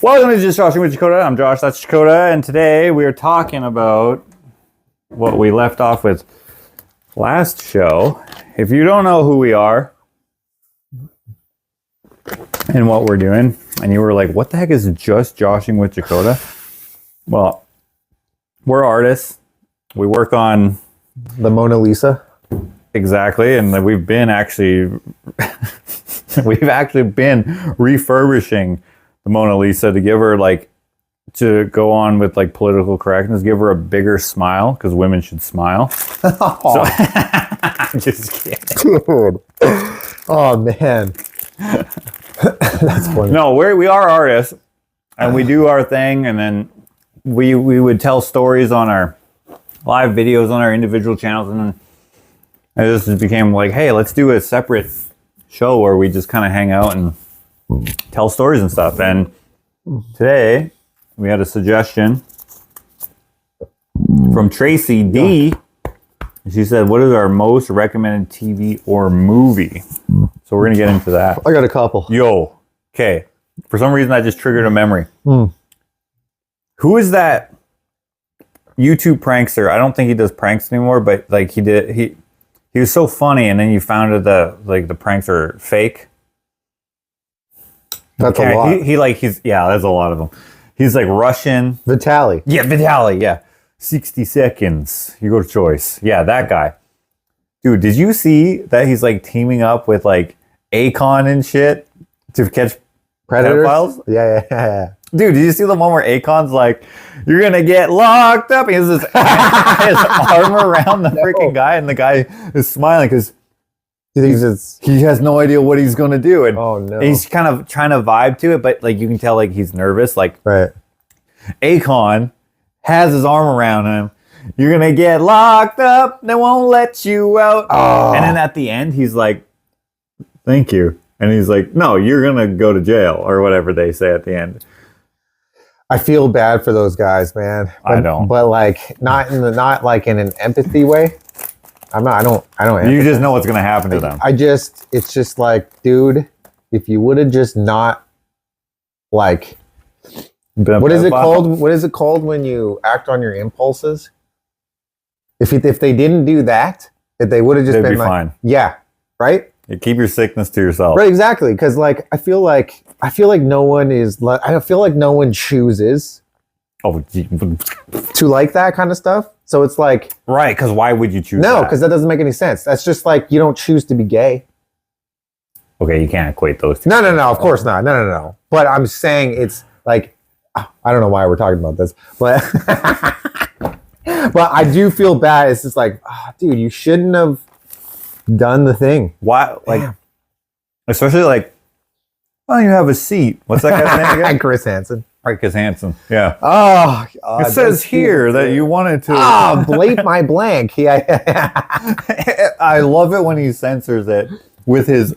Welcome to Josh and Jakota. I'm Josh, that's Jakota, and today we are talking about what we left off with last show. If you don't know who we are and what we're doing, and you were like, what the heck is just joshing with Jakota? Well, we're artists. We work on the Mona Lisa. Exactly, and we've been actually been refurbishing the Mona Lisa to give her, like, to go on with, like, political correctness, give her a bigger smile, because women should smile. So, just kidding. Dude. Oh, man. That's funny. No, we are artists, and we do our thing, and then we would tell stories on our live videos on our individual channels, and then it just became like, hey, let's do a separate show where we just kind of hang out and tell stories and stuff. And today we had a suggestion from Tracy D. She said, what is our most recommended TV or movie? So we're going to get into that. I got a couple. Yo, okay. For some reason, that just triggered a memory. Who is that YouTube prankster? I don't think he does pranks anymore, but like he was so funny, and then you found out the pranks are fake. That's a lot. There's a lot of them. He's like Russian. Vitaly. Yeah, Vitaly, yeah. 60 seconds. You go to choice. Yeah, that guy. Dude, did you see that he's like teaming up with like Akon and shit to catch Predators? pedophiles? Yeah. Dude, did you see the one where Akon's like, you're going to get locked up? He has his arm around the freaking guy, and the guy is smiling because he has no idea what he's going to do. And he's kind of trying to vibe to it, but like you can tell like he's nervous. Like, right. Akon has his arm around him. You're going to get locked up. They won't let you out. Oh. And then at the end, he's like, thank you. And he's like, no, you're going to go to jail, or whatever they say at the end. I feel bad for those guys, man. But, I don't. But like not like in an empathy way. I don't You just know what's going to happen to them. It's just like, dude, if you would have just not like, what is it called? What is it called when you act on your impulses? If they didn't do that, if they would have just been like, fine. Yeah, right? You keep your sickness to yourself. Right, exactly. Because like I feel like no one is. I feel like no one chooses to like that kind of stuff. So it's like, right? Because why would you choose? No, because that doesn't make any sense. That's just like you don't choose to be gay. Okay, you can't equate those two. No. Of course not. No. But I'm saying it's like, I don't know why we're talking about this, but but I do feel bad. It's just like, dude, you shouldn't have done the thing. Why? Like, damn. Especially like, well, you have a seat. What's that guy's name again? Chris Hansen. Right, Chris Hansen. Yeah. Oh, it says here that you wanted to. Bleep my blank. I love it when he censors it with his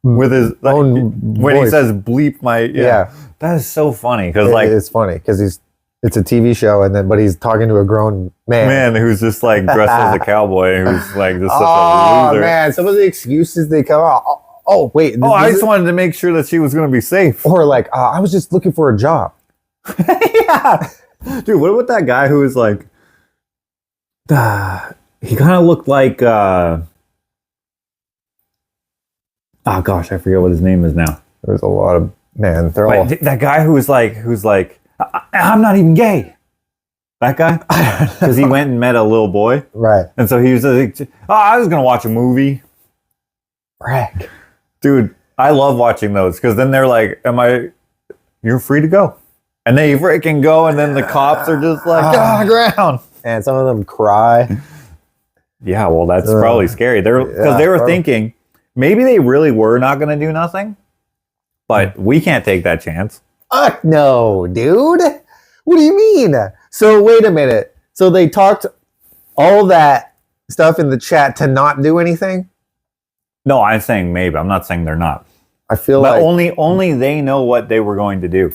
own when voice. He says bleep my. Yeah. That is so funny because it's funny because it's a TV show but he's talking to a grown man who's just like dressed as a cowboy who's like just such a loser. Oh man, some of the excuses they come out. Oh wait. I just wanted to make sure that she was going to be safe. Or like, I was just looking for a job. Yeah. Dude, what about that guy who was like, he kind of looked like, oh gosh, I forget what his name is now. There's a lot of, man, that guy who's like, I'm not even gay. That guy? Because he went and met a little boy. Right. And so he was like, I was going to watch a movie. Frick. Dude, I love watching those because then they're like, you're free to go. And they freaking go, and then the cops are just like, on the ground. And some of them cry. Yeah, well, that's probably scary. They were thinking, maybe they really were not going to do nothing, but we can't take that chance. No, dude. What do you mean? So wait a minute. So they talked all that stuff in the chat to not do anything? No, I'm saying maybe. I'm not saying they're not. I feel but like only they know what they were going to do.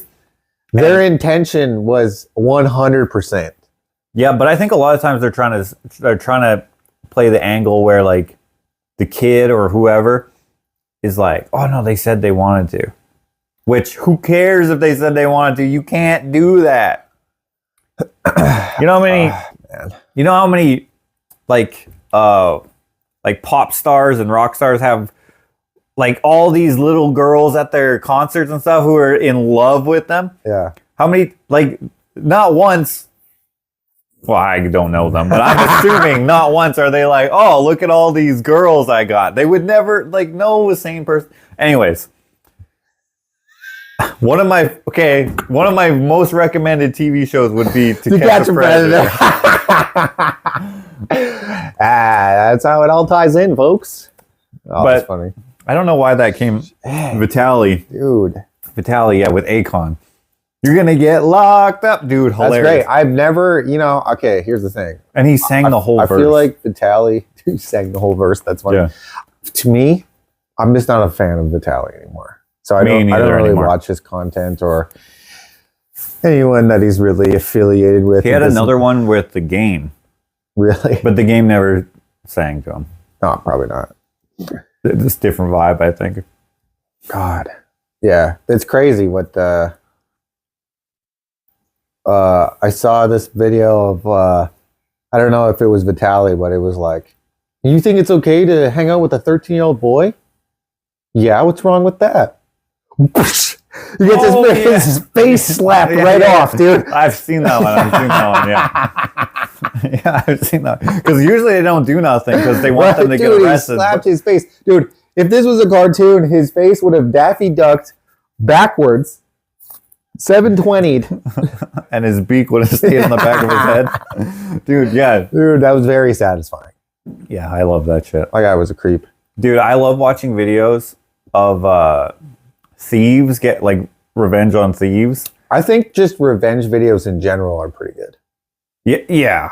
Their intention was 100%. Yeah, but I think a lot of times they're trying to play the angle where like the kid or whoever is like, oh no, they said they wanted to. Which, who cares if they said they wanted to? You can't do that. You know how many? Man. You know how many, like pop stars and rock stars have, like, all these little girls at their concerts and stuff who are in love with them? Yeah. How many? Like, not once. Well, I don't know them, but I'm assuming not once are they like, oh, look at all these girls I got. They would never, like, know a sane person. Anyways, one of my most recommended TV shows would be To Catch a Predator. That's how it all ties in, folks. Oh, But that's funny. I don't know why that came. Vitaly, Dude. yeah, with Akon. You're gonna get locked up, dude. Hilarious. That's great. I've never, okay, here's the thing. And he sang the whole verse. I feel like Vitaly sang the whole verse. That's funny. Yeah. To me, I'm just not a fan of Vitaly anymore. So I don't really watch his content or anyone that he's really affiliated with. He had another one with The Game. Really? But The Game never sang to him. No, probably not. It's a different vibe, I think. God. Yeah. It's crazy what I saw this video of I don't know if it was Vitaly, but it was like, you think it's okay to hang out with a 13-year-old boy? Yeah, what's wrong with that? He gets his face slapped off, dude. I've seen that one. Yeah, I've seen that. Because usually they don't do nothing because they want them to get arrested. He slapped his face. Dude, if this was a cartoon, his face would have Daffy Ducked backwards, 720'd. And his beak would have stayed on the back of his head. Dude, yeah. Dude, that was very satisfying. Yeah, I love that shit. My guy was a creep. Dude, I love watching videos of thieves get, like, revenge on thieves. I think just revenge videos in general are pretty good. Yeah.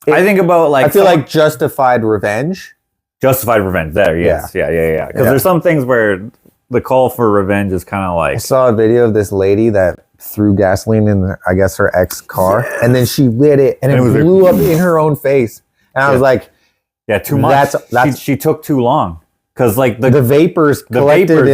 I think about, like... I feel like justified revenge. Justified revenge. There, yes. Yeah. Because there's some things where the call for revenge is kind of like... I saw a video of this lady that threw gasoline in, I guess, her ex car, and then she lit it, and it blew up in her own face. And I was like... Yeah, too much. She took too long. Because, like, the vapors collected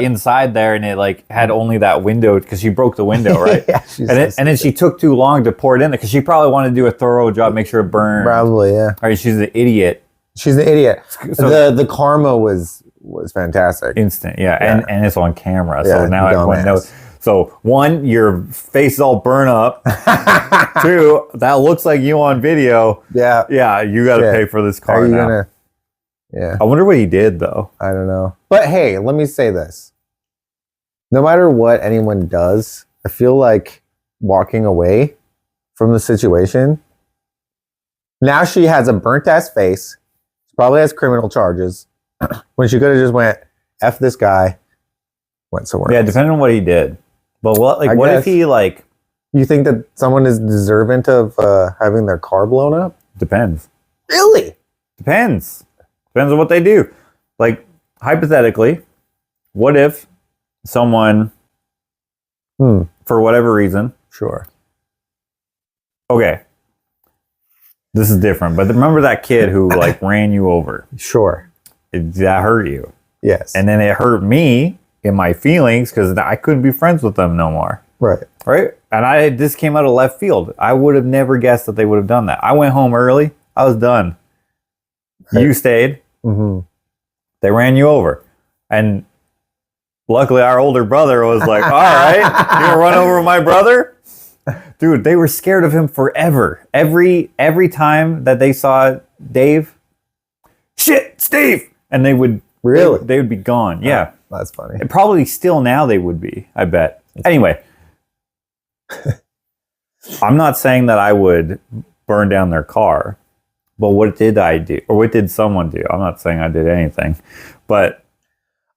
inside there, and it, like, had only that window, because she broke the window, right? Yeah, and then she took too long to pour it in there, because she probably wanted to do a thorough job, make sure it burned. Probably, yeah. All right, she's an idiot. She's an idiot. So, the karma was fantastic. Instant, yeah. And it's on camera, so now everyone knows. So, one, your face is all burnt up. Two, that looks like you on video. Yeah. Yeah, you got to pay for this car now. Yeah. I wonder what he did, though. I don't know. But hey, let me say this. No matter what anyone does, I feel like walking away from the situation. Now she has a burnt-ass face. She probably has criminal charges. When she could have just went, F this guy, went somewhere else. Depending on what he did. But what if he, like... You think that someone is deserving of having their car blown up? Depends. Really? Depends on what they do. Like, hypothetically, what if someone, for whatever reason... Sure. Okay. This is different. But remember that kid who, like, ran you over? Sure. That hurt you. Yes. And then it hurt me in my feelings because I couldn't be friends with them no more. Right. And this came out of left field. I would have never guessed that they would have done that. I went home early. I was done. Right. You stayed. Mm-hmm. They ran you over. And luckily our older brother was like, all right, you gonna run over my brother? Dude, they were scared of him forever. Every time that they saw Dave, shit, Steve! And they would... Really? They would be gone. Yeah. Oh, that's funny. And probably still now they would be, I bet. Anyway. I'm not saying that I would burn down their car, but what did I do? Or what did someone do? I'm not saying I did anything, but...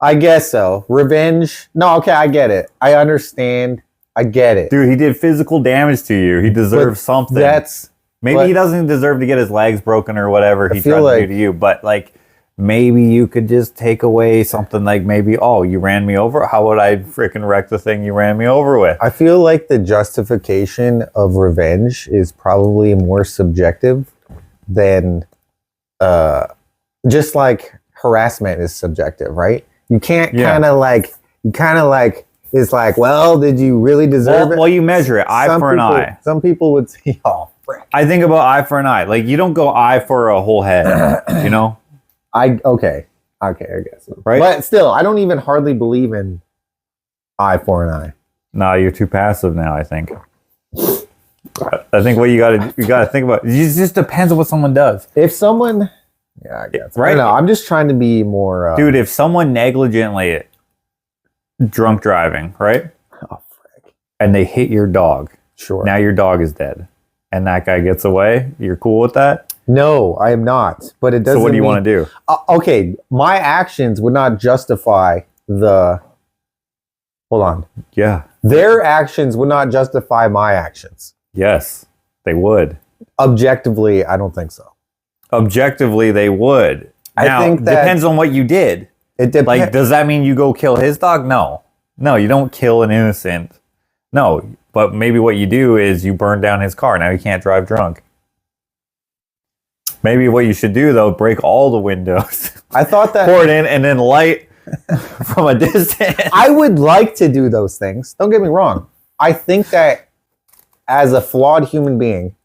I guess so. Revenge? No, okay, I get it. I understand. I get it. Dude, he did physical damage to you. He deserves something. Maybe he doesn't deserve to get his legs broken or whatever he tried to do to you, but, like... Maybe you could just take away something like maybe, oh, you ran me over? How would I freaking wreck the thing you ran me over with? I feel like the justification of revenge is probably more subjective than just like harassment is subjective, right? You can't kind of like It's like, well, did you really deserve it? Well, you measure it eye for an eye. Some people would say, oh, frick. I think about eye for an eye. Like, you don't go eye for a whole head, you know? Okay, I guess. Right? But still, I don't even hardly believe in eye for an eye. No, you're too passive now, I think. I think what you gotta think about, it just depends on what someone does. If someone, yeah, I guess. Right? I don't know, I'm just trying to be more... Dude, if someone negligently drunk driving, right? Oh, frick. And they hit your dog. Sure. Now your dog is dead. And that guy gets away. You're cool with that? No, I am not. But it doesn't So what do you want to do? Okay, my actions would not justify the... Hold on. Yeah. Their actions would not justify my actions. Yes, they would. Objectively, I don't think so. Objectively, they would. Now, I think that depends on what you did. it depends. Like, does that mean you go kill his dog? No. No, you don't kill an innocent. No, but maybe what you do is you burn down his car. Now he can't drive drunk. Maybe what you should do, though, break all the windows. I thought that... Pour it in and then light from a distance. I would like to do those things. Don't get me wrong. I think that as a flawed human being,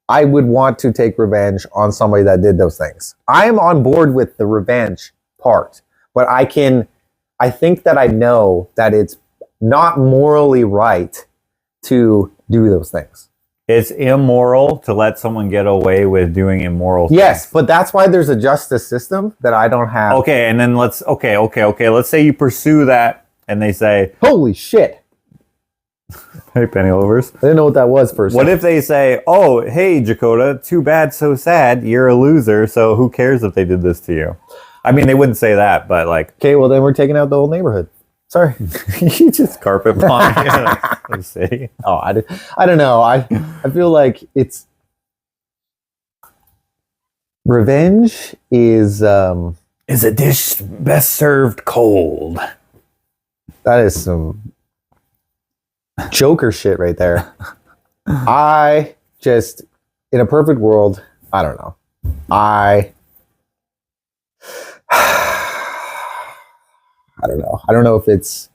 I would want to take revenge on somebody that did those things. I am on board with the revenge part, but I think that I know that it's not morally right to do those things. It's immoral to let someone get away with doing immoral things. Yes, but that's why there's a justice system that I don't have. Okay, and then let's say you pursue that and they say, holy shit. hey, penny lovers. I didn't know what that was first. What if they say, oh, hey, Jakota, too bad, so sad, you're a loser, so who cares if they did this to you? I mean, they wouldn't say that, but like... Okay, well, then we're taking out the whole neighborhood. Sorry. You just carpet bomb the city. Oh, I don't know. I feel like it's... Revenge is a dish best served cold. That is some Joker shit right there. I just, in a perfect world, I don't know. I don't know. I don't know if it's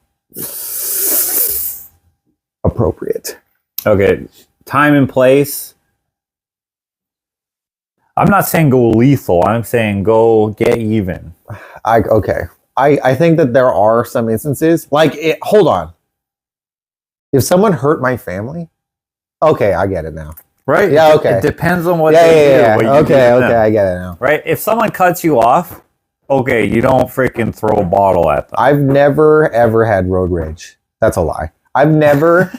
appropriate. Okay, time and place. I'm not saying go lethal. I'm saying go get even. Okay. I think that there are some instances like it. Hold on. If someone hurt my family, okay, I get it now. Right? Yeah. Okay. It depends on what they do. Yeah. What okay. I get it now. Right? If someone cuts you off, okay, you don't freaking throw a bottle at them. I've never ever had road rage. That's a lie. I've never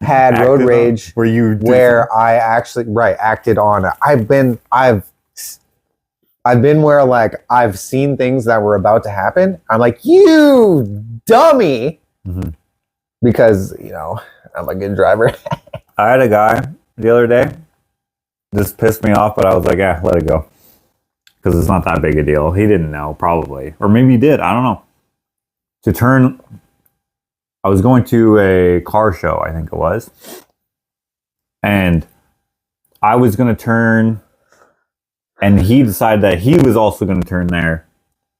had road rage where I actually acted on it. I've been where like I've seen things that were about to happen. I'm like, you dummy, because I'm a good driver. I had a guy the other day. This pissed me off, but I was like, yeah, let it go, because it's not that big a deal. He didn't know, probably, or maybe he did. I don't know. I was going to a car show, I think it was, and I was going to turn, and he decided that he was also going to turn there,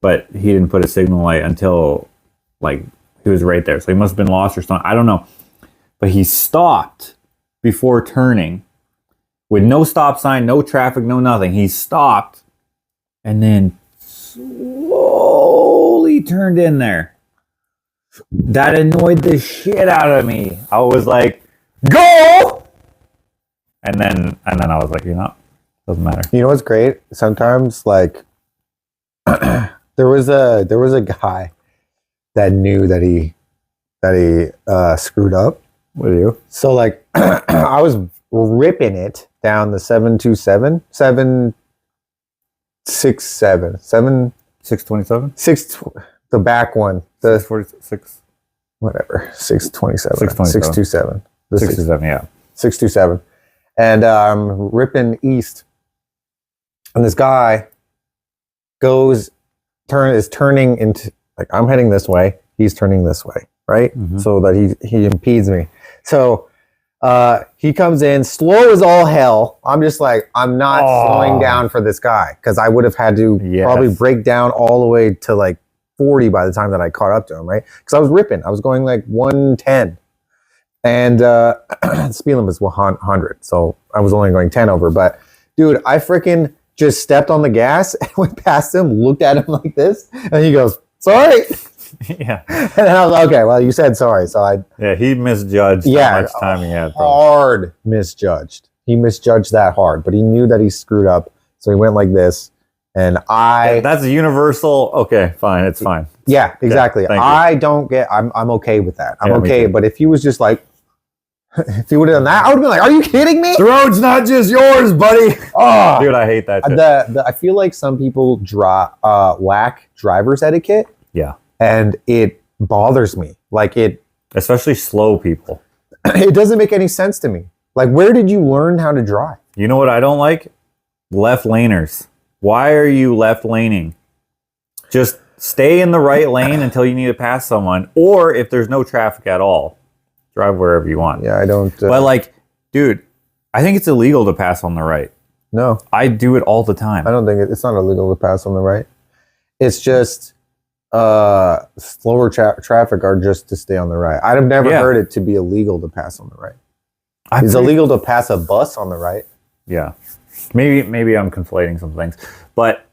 but he didn't put a signal light until, like, he was right there. So he must have been lost or something. I don't know. But he stopped before turning with no stop sign, no traffic, no nothing. He stopped and then slowly turned in there. That annoyed the shit out of me. I was like, go! And then I was like, doesn't matter. You know what's great? Sometimes, like, there was a guy that knew that he screwed up. What do you? So, like, I was ripping it down the 727, 767, 627? The back one. The 646. Whatever. 627. 627. 627. The 627, yeah. 627. And ripping east. And this guy is turning into, like, I'm heading this way. He's turning this way, right? Mm-hmm. So that he impedes me. So he comes in slow as all hell. I'm just like, I'm not slowing down for this guy, because I would have had to probably break down all the way to like 40 by the time that I caught up to him, right? Because I was ripping. I was going like 110. And speed limit was 100. So I was only going 10 over. But dude, I freaking just stepped on the gas and went past him, looked at him like this, and he goes, sorry. Yeah. And then I was like, okay, well, you said sorry. So he misjudged how much time he had. Hard misjudged. He misjudged that hard, but he knew that he screwed up. So he went like this. And that's a universal. Okay, fine. It's fine. Yeah, exactly. I'm okay with that. I'm okay. But if he was just like, if he would have done that, I would have been like, are you kidding me? The road's not just yours, buddy. Oh, dude, I hate that shit. I feel like some people lack driver's etiquette. Yeah. And it bothers me. Like especially slow people. It doesn't make any sense to me. Like, where did you learn how to drive? You know what I don't like? Left laners. Why are you left laning? Just stay in the right lane until you need to pass someone. Or if there's no traffic at all, drive wherever you want. Yeah, I don't. But like, dude, I think it's illegal to pass on the right. No. I do it all the time. I don't think it's not illegal to pass on the right. It's just slower traffic are just to stay on the right. I've never heard it to be illegal to pass on the right. It's illegal to pass a bus on the right. Yeah. Maybe I'm conflating some things, but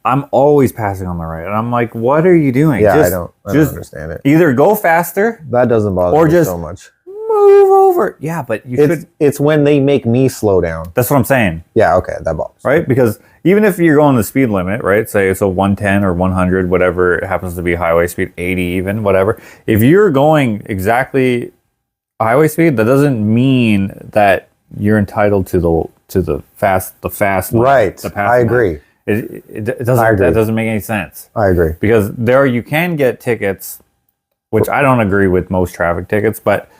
I'm always passing on the right, and I'm like, "What are you doing?" Yeah, I don't understand it. Either go faster, that doesn't bother me so much. Move over. Yeah, but you should. It's when they make me slow down. That's what I'm saying. Yeah, okay, that bothers. Right, because even if you're going the speed limit, right? Say it's a 110 or 100, whatever it happens to be, highway speed, 80 even, whatever. If you're going exactly highway speed, that doesn't mean that you're entitled to the fast line, right. I agree. It doesn't. That doesn't make any sense. I agree, because you can get tickets, which I don't agree with most traffic tickets, but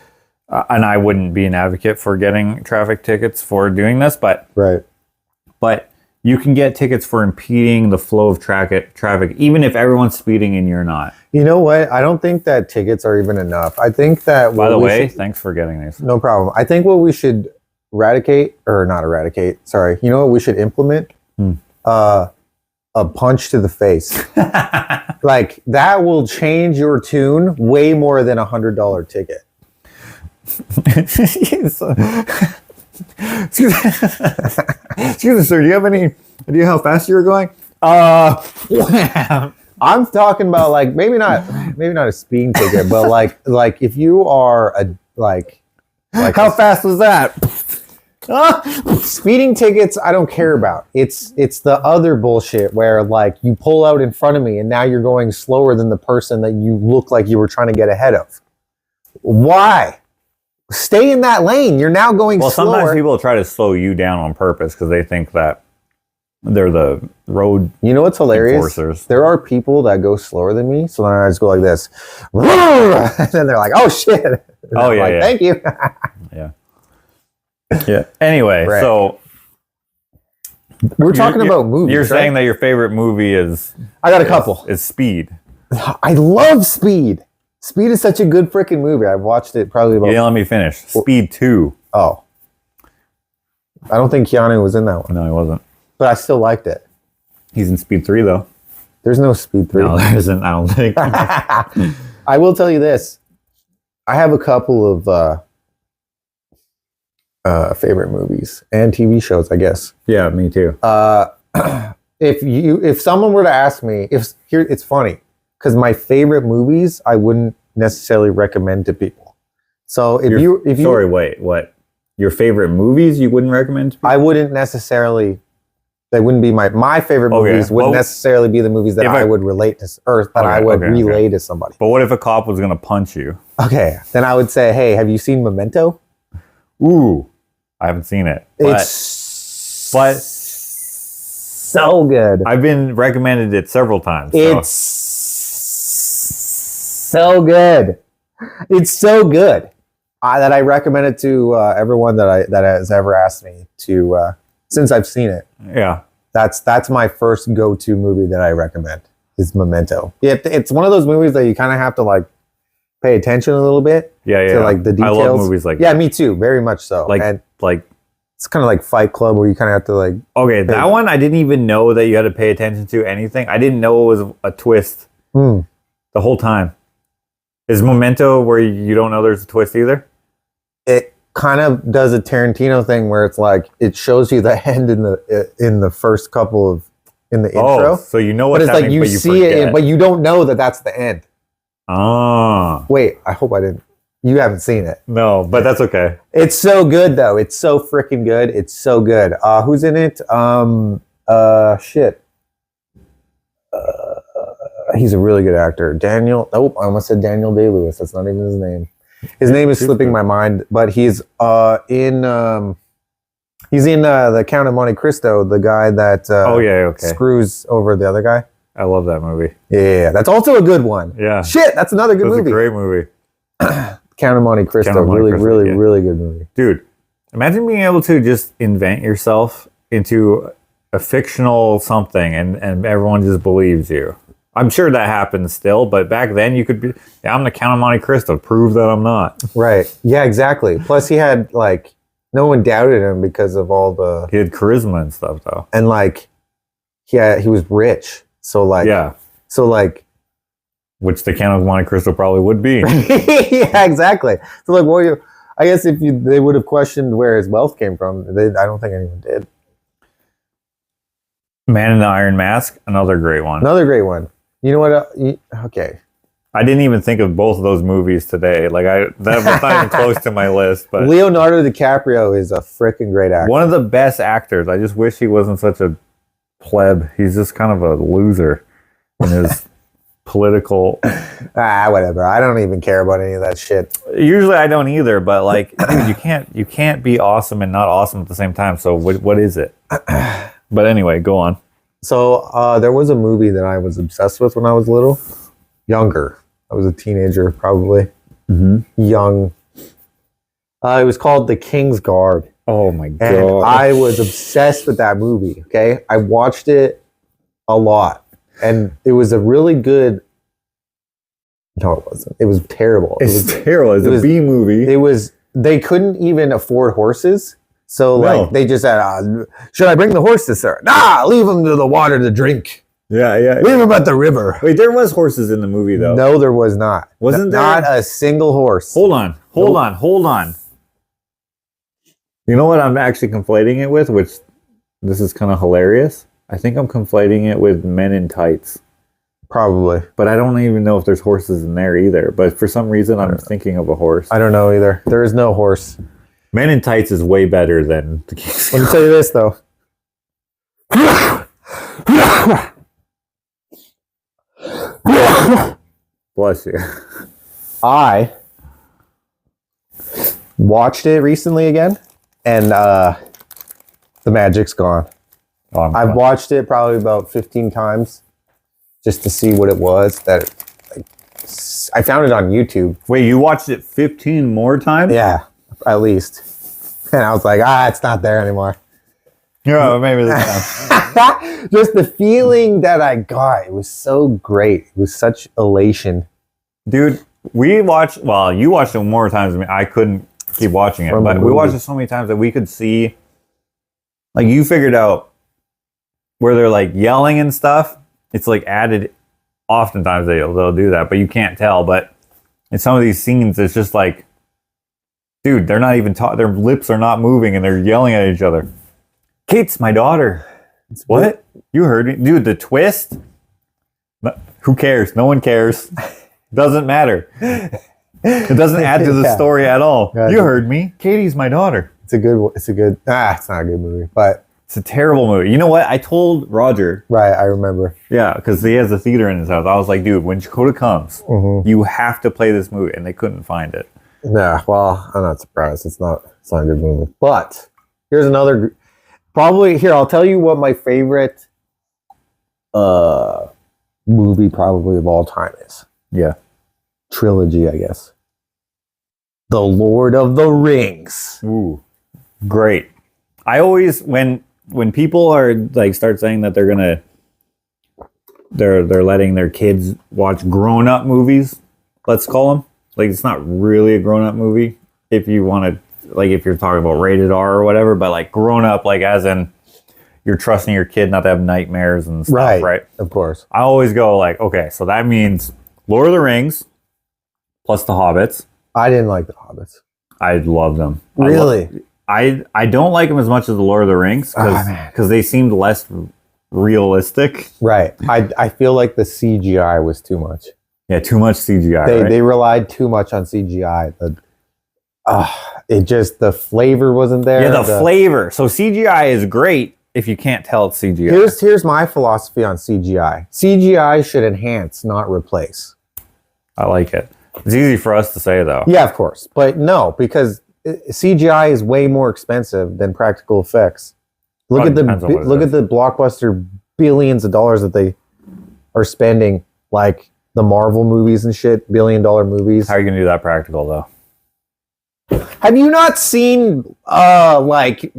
and I wouldn't be an advocate for getting traffic tickets for doing this, but right. But you can get tickets for impeding the flow of traffic, even if everyone's speeding and you're not. You know what? I don't think that tickets are even enough. I think that. By the way, thanks for getting these. No problem. I think what we should not eradicate. Sorry. You know what we should implement? A punch to the face. Like, that will change your tune way more than $100 ticket. Excuse me, sir. Do you have any idea how fast you were going? I'm talking about, like, maybe not a speeding ticket, but like if you are like how fast was that? Speeding tickets I don't care about. It's the other bullshit where, like, you pull out in front of me and now you're going slower than the person that you look like you were trying to get ahead of. Why? Stay in that lane. You're now going slower. Well, sometimes people try to slow you down on purpose because they think that they're the road. You know what's hilarious? Enforcers. There are people that go slower than me, so then I just go like this, and then they're like, "Oh shit!" And I'm like, thank you. Yeah. Yeah. Anyway, right. So we're talking about movies. You're saying that your favorite movie is? I got a couple. Is Speed. I love Speed. Speed is such a good freaking movie. I've watched it probably about. You didn't let me finish. Speed 2. Oh. I don't think Keanu was in that one. No, he wasn't. But I still liked it. He's in Speed 3 though. There's no Speed 3. No, there isn't. I don't think. I will tell you this. I have a couple of favorite movies and TV shows, I guess. Yeah, me too. If someone were to ask me, it's funny because my favorite movies I wouldn't necessarily recommend to people. So sorry, wait, what? Your favorite movies you wouldn't recommend to people? I wouldn't necessarily. They wouldn't be my favorite movies. Wouldn't necessarily be the movies that I would relate to, or that I would relay to somebody. But what if a cop was going to punch you? Okay, then I would say, hey, have you seen Memento? Ooh, I haven't seen it. But so good. I've been recommended it several times. It's so good. It's so good that I recommend it to everyone that has ever asked me to. Since I've seen it. Yeah. That's my first go-to movie that I recommend is Memento. It's one of those movies that you kind of have to, like, pay attention a little bit. Yeah. To, like, the details. I love movies like that. Yeah, me too. Very much so. Like it's kind of like Fight Club where you kind of have to, like. Okay, that one I didn't even know that you had to pay attention to anything. I didn't know it was a twist the whole time. Is Memento where you don't know there's a twist either? It kind of does a Tarantino thing where it's like it shows you the end in the first couple of in the intro. So you know but what's it's happening, like you but you see forget. it, but you don't know that that's the end. Ah. Wait, I hope I didn't. You haven't seen it. No, but that's okay. It's so good though. It's so freaking good. It's so good. Who's in it? Shit. He's a really good actor. Daniel. Oh, I almost said Daniel Day-Lewis. That's not even his name. His name is slipping my mind, but he's in the Count of Monte Cristo, the guy that screws over the other guy. I love that movie. Yeah, that's also a good one. Yeah. Shit, that's another good movie. That's a great movie. Count of Monte Cristo. Really good movie. Dude, imagine being able to just invent yourself into a fictional something and everyone just believes you. I'm sure that happens still, but back then you could be, I'm the Count of Monte Cristo, prove that I'm not. Right. Yeah, exactly. Plus he had like, no one doubted him because of all the... He had charisma and stuff though. And like, he was rich. So like... Yeah. So like... Which the Count of Monte Cristo probably would be. Yeah, exactly. So like, I guess if they would have questioned where his wealth came from, I don't think anyone did. Man in the Iron Mask, another great one. Another great one. You know what? Okay. I didn't even think of both of those movies today. Like that was not even close to my list. But Leonardo DiCaprio is a freaking great actor. One of the best actors. I just wish he wasn't such a pleb. He's just kind of a loser in his political. Whatever. I don't even care about any of that shit. Usually I don't either. But like, dude, you can't be awesome and not awesome at the same time. So what is it? But anyway, go on. So there was a movie that I was obsessed with when I was little. Younger. I was a teenager, probably. Mm-hmm. Young. It was called The King's Guard. Oh my God. And I was obsessed with that movie, okay? I watched it a lot. And it was a really good... No, it wasn't. It was terrible. It's terrible. It was a B movie. They couldn't even afford horses. So, like, they just said, should I bring the horses, sir? Nah, leave them to the water to drink. Yeah. Leave them at the river. Wait, there was horses in the movie, though. No, there was not. Wasn't there? Not a single horse. Hold on. You know what I'm actually conflating it with, which this is kind of hilarious? I think I'm conflating it with Men in Tights. Probably. But I don't even know if there's horses in there either. But for some reason, I'm thinking of a horse. I don't know either. There is no horse. Men in Tights is way better than The King's Guard. Let me tell you this, though. Bless you. I watched it recently again, and the magic's gone. I've watched it probably about 15 times just to see what it was. I found it on YouTube. Wait, you watched it 15 more times? Yeah, at least. And I was like, it's not there anymore. Yeah, maybe this time. Just the feeling that I got, it was so great. It was such elation. Dude, you watched it more times than me. I couldn't keep watching it, but we watched it so many times that we could see, like, you figured out where they're like yelling and stuff. It's like added, oftentimes they'll do that, but you can't tell. But in some of these scenes, it's just like, dude, they're not even their lips are not moving and they're yelling at each other. Kate's my daughter. What? You heard me. Dude, the twist? Who cares? No one cares. Doesn't matter. It doesn't add to the story at all. You heard me. Katie's my daughter. It's not a good movie, but it's a terrible movie. You know what? I told Roger. Right, I remember. Yeah, because he has a theater in his house. I was like, dude, when Jakota comes, you have to play this movie, and they couldn't find it. Yeah, well, I'm not surprised. It's not a good movie. But here's another. Probably here. I'll tell you what my favorite movie probably of all time is. Yeah, trilogy, I guess. The Lord of the Rings. Ooh, great. I always when people are like start saying that they're letting their kids watch grown-up movies, let's call them. Like, it's not really a grown-up movie if you want to, like, if you're talking about rated R or whatever, but like grown-up, like as in you're trusting your kid not to have nightmares and stuff, right? Of course. I always go like, okay, so that means Lord of the Rings plus the Hobbits. I didn't like the Hobbits. I love them. Really? I don't like them as much as the Lord of the Rings because they seemed less realistic. Right. I feel like the CGI was too much. Yeah, too much CGI. They relied too much on CGI. The flavor wasn't there. Yeah, the flavor. So CGI is great if you can't tell it's CGI. Here's my philosophy on CGI. CGI should enhance, not replace. I like it. It's easy for us to say, though. Yeah, of course. But no, because CGI is way more expensive than practical effects. Look at the blockbuster billions of dollars that they are spending, like the Marvel movies and shit, $1 billion movies. How are you going to do that practical, though? Have you not seen, like...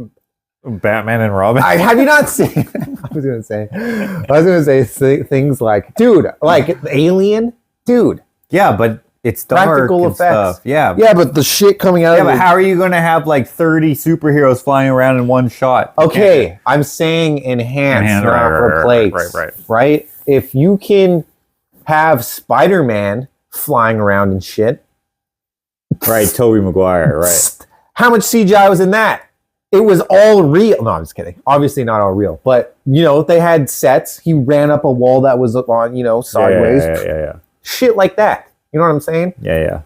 Batman and Robin? Have you not seen... I was going to say things like, dude, like Alien? Dude. Yeah, but it's dark practical and effects. Stuff. Yeah. Yeah, but the shit coming out of it... Yeah, but how are you going to have like 30 superheroes flying around in one shot? Okay, I'm saying enhance, not replace. Right? If you can have Spider-Man flying around and shit... Right, Tobey Maguire, right. How much CGI was in that? It was all real. No, I'm just kidding. Obviously not all real. But, they had sets. He ran up a wall that was on, sideways. Yeah. Shit like that. You know what I'm saying? Yeah.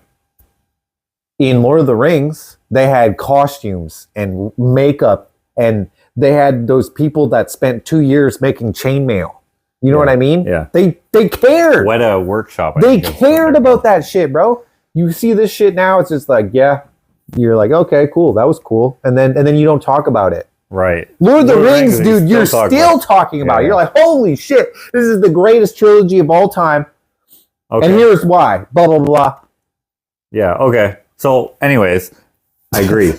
In Lord of the Rings, they had costumes and makeup, and they had those people that spent 2 years making chainmail. You know what I mean? Yeah. They cared. What a workshop. They cared about that shit, bro. You see this shit now, it's just like, yeah, you're like, okay, cool, that was cool. And then you don't talk about it. Right. Lord of the Rings, dude, you're still talking about it. You're like, holy shit, this is the greatest trilogy of all time. Okay. And here's why. Blah, blah, blah. Yeah, okay. So, anyways, I agree.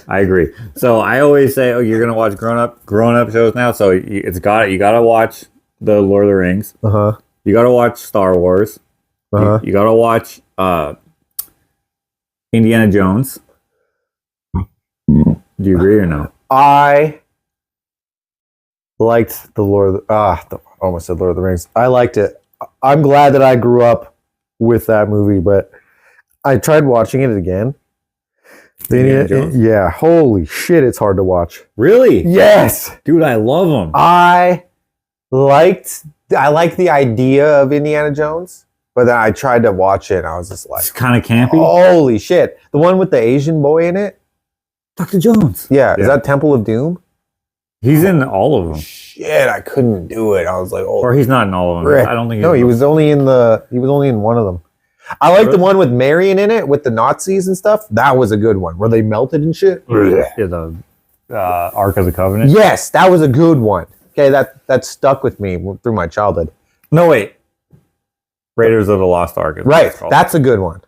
So, I always say, you're going to watch grown-up shows now. So, you got to watch the Lord of the Rings. Uh-huh. You got to watch Star Wars. Uh-huh. You got to watch Indiana Jones. Do you agree or no? I liked the almost said Lord of the Rings. I liked it. I'm glad that I grew up with that movie, but I tried watching it again. Yeah, holy shit, it's hard to watch. Really? Yes. Dude, I love them. I liked the idea of Indiana Jones, but then I tried to watch it and I was just like... It's kind of campy? Holy shit. The one with the Asian boy in it? Dr. Jones. Yeah. Is that Temple of Doom? He's in all of them. Shit, I couldn't do it. I was like, oh. Or he's not in all of them. Rick. I don't think he was only in one of them. I like the one with Marion in it with the Nazis and stuff. That was a good one where they melted and shit. Yeah, the Ark of the Covenant. Yes, that was a good one. Okay, that stuck with me through my childhood. No, wait. Raiders of the Lost Ark. Right, that's a good one.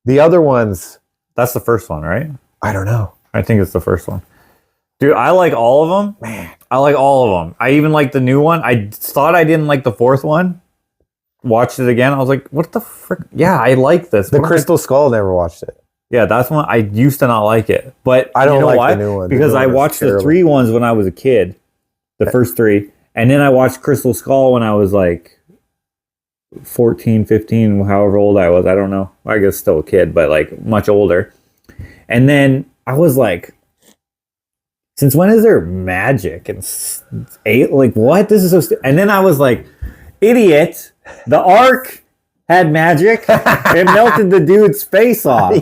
The other ones... That's the first one, right? I don't know. I think it's the first one. Dude, I like all of them. Man. I like all of them. I even like the new one. I thought I didn't like the fourth one. Watched it again. I was like, what the frick? Yeah, I like this. The Crystal Skull, never watched it. Yeah, that's one. I used to not like it. But I don't like the new one. Because I watched the 3 ones when I was a kid. The first 3. And then I watched Crystal Skull when I was like 14, 15, however old I was. I don't know. I guess still a kid, but like much older. And then I was like, since when is there magic? And like, what? This is so and then I was like, idiot. The Ark had magic. It melted the dude's face off.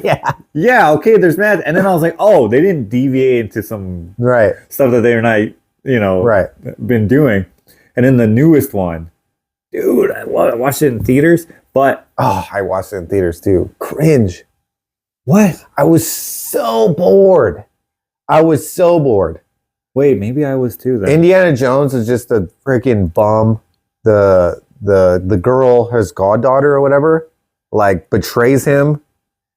Yeah, okay, there's magic. And then I was like, oh, they didn't deviate into some stuff that they're not, been doing. And then the newest one, dude, I love it. I watched it in theaters, but... Oh, I watched it in theaters too. Cringe. What? I was so bored. Wait, maybe I was too then. Indiana Jones is just a freaking bum. The girl, his goddaughter or whatever, like betrays him,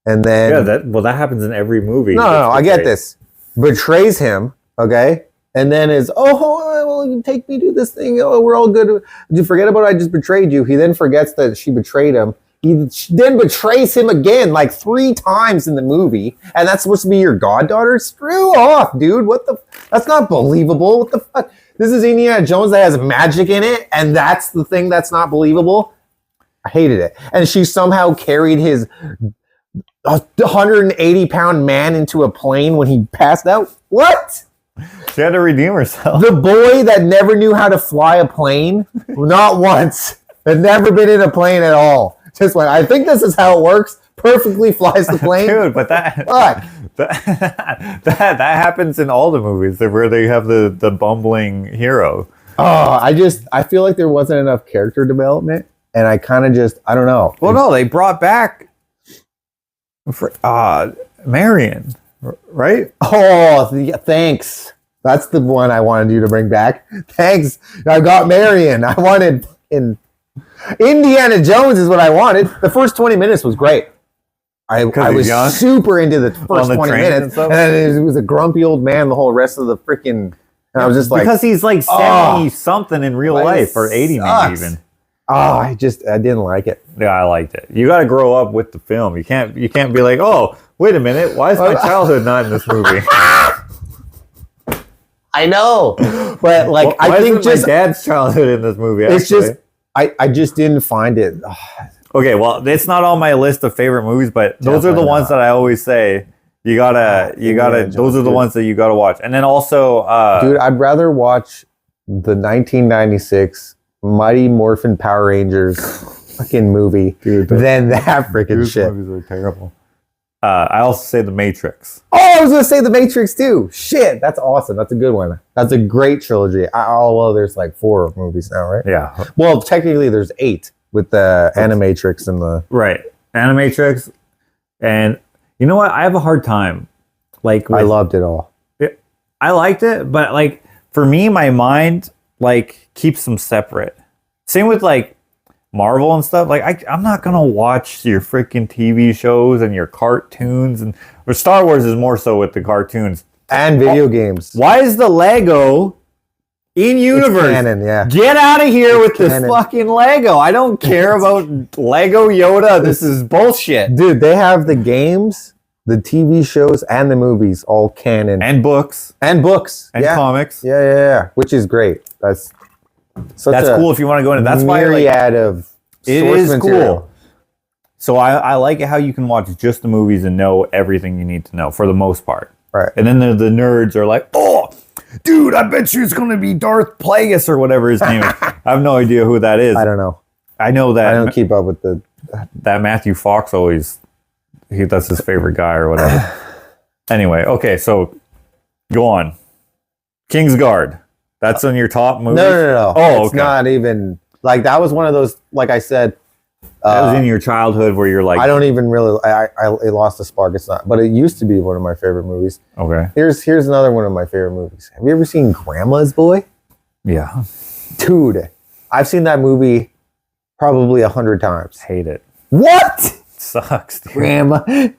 and then that happens in every movie. No, I get this. Betrays him, okay, and then well, you take me to this thing. Oh, we're all good. Did you forget about it? I just betrayed you. He then forgets that she betrayed him. He then betrays him again, like 3 times in the movie, and that's supposed to be your goddaughter? Screw off, dude. That's not believable. What the fuck? This is Indiana Jones that has magic in it, and that's the thing that's not believable? I hated it. And she somehow carried his 180-pound man into a plane when he passed out. What? She had to redeem herself. The boy that never knew how to fly a plane, not once, had never been in a plane at all. Just like, I think this is how it works. Perfectly flies the plane. Dude, but that happens in all the movies where they have the bumbling hero. Oh, I feel like there wasn't enough character development, and I kind of I don't know. Well, no, they brought back Marion, right? Oh, thanks. That's the one I wanted you to bring back. Thanks. I got Marion. I wanted in Indiana Jones is what I wanted. The first 20 minutes was great. I was super into the first 20 minutes. And then it was a grumpy old man the whole rest of the freaking... And I was just like... Because he's like 70-something in real life, or 80 maybe even. Oh, I didn't like it. Yeah, I liked it. You got to grow up with the film. You can't be like, oh, wait a minute, why is my childhood not in this movie? I know, but like, well, I think just my dad's childhood in this movie. It's just, I just didn't find it. Okay, well, it's not on my list of favorite movies, but those are the ones that I always say you gotta. Those are the ones that you gotta watch, and then also, dude, I'd rather watch the 1996 Mighty Morphin Power Rangers fucking movie than that freaking shit. Movies are terrible. I also say The Matrix. Oh, I was going to say The Matrix too. Shit, that's awesome. That's a good one. That's a great trilogy. Well, there's like 4 movies now, right? Yeah. Well, technically there's 8 with the Animatrix and the... Right. Animatrix. And you know what? I have a hard time. I loved it all. I liked it, but like for me, my mind like keeps them separate. Same with like Marvel and stuff. Like I'm not gonna watch your freaking TV shows and your cartoons, and or Star Wars is more so with the cartoons and video games. Why is the Lego in universe? It's canon, yeah. Get out of here with this fucking Lego. I don't care about Lego Yoda. This is bullshit, dude. They have the games, the TV shows, and the movies all canon, and books and comics. Yeah. Which is great. That's cool if you want to go into. That's why myriad of it source is material. Cool. So I like it how you can watch just the movies and know everything you need to know for the most part. Right. And then the nerds are like, oh, dude, I bet you it's going to be Darth Plagueis or whatever his name is. I have no idea who that is. I don't know. I know that. I don't keep up with that Matthew Fox that's his favorite guy or whatever. Anyway, okay, so go on. Kingsguard. That's on your top movie? No. Oh, it's not even like that was one of those. Like I said, that was in your childhood where you're like, I don't even really. It lost the spark. It's not, but it used to be one of my favorite movies. Okay. Here's another one of my favorite movies. Have you ever seen Grandma's Boy? Yeah. Dude, I've seen that movie probably 100 times. Hate it. What? Sucks, dude. Grandma. Dude,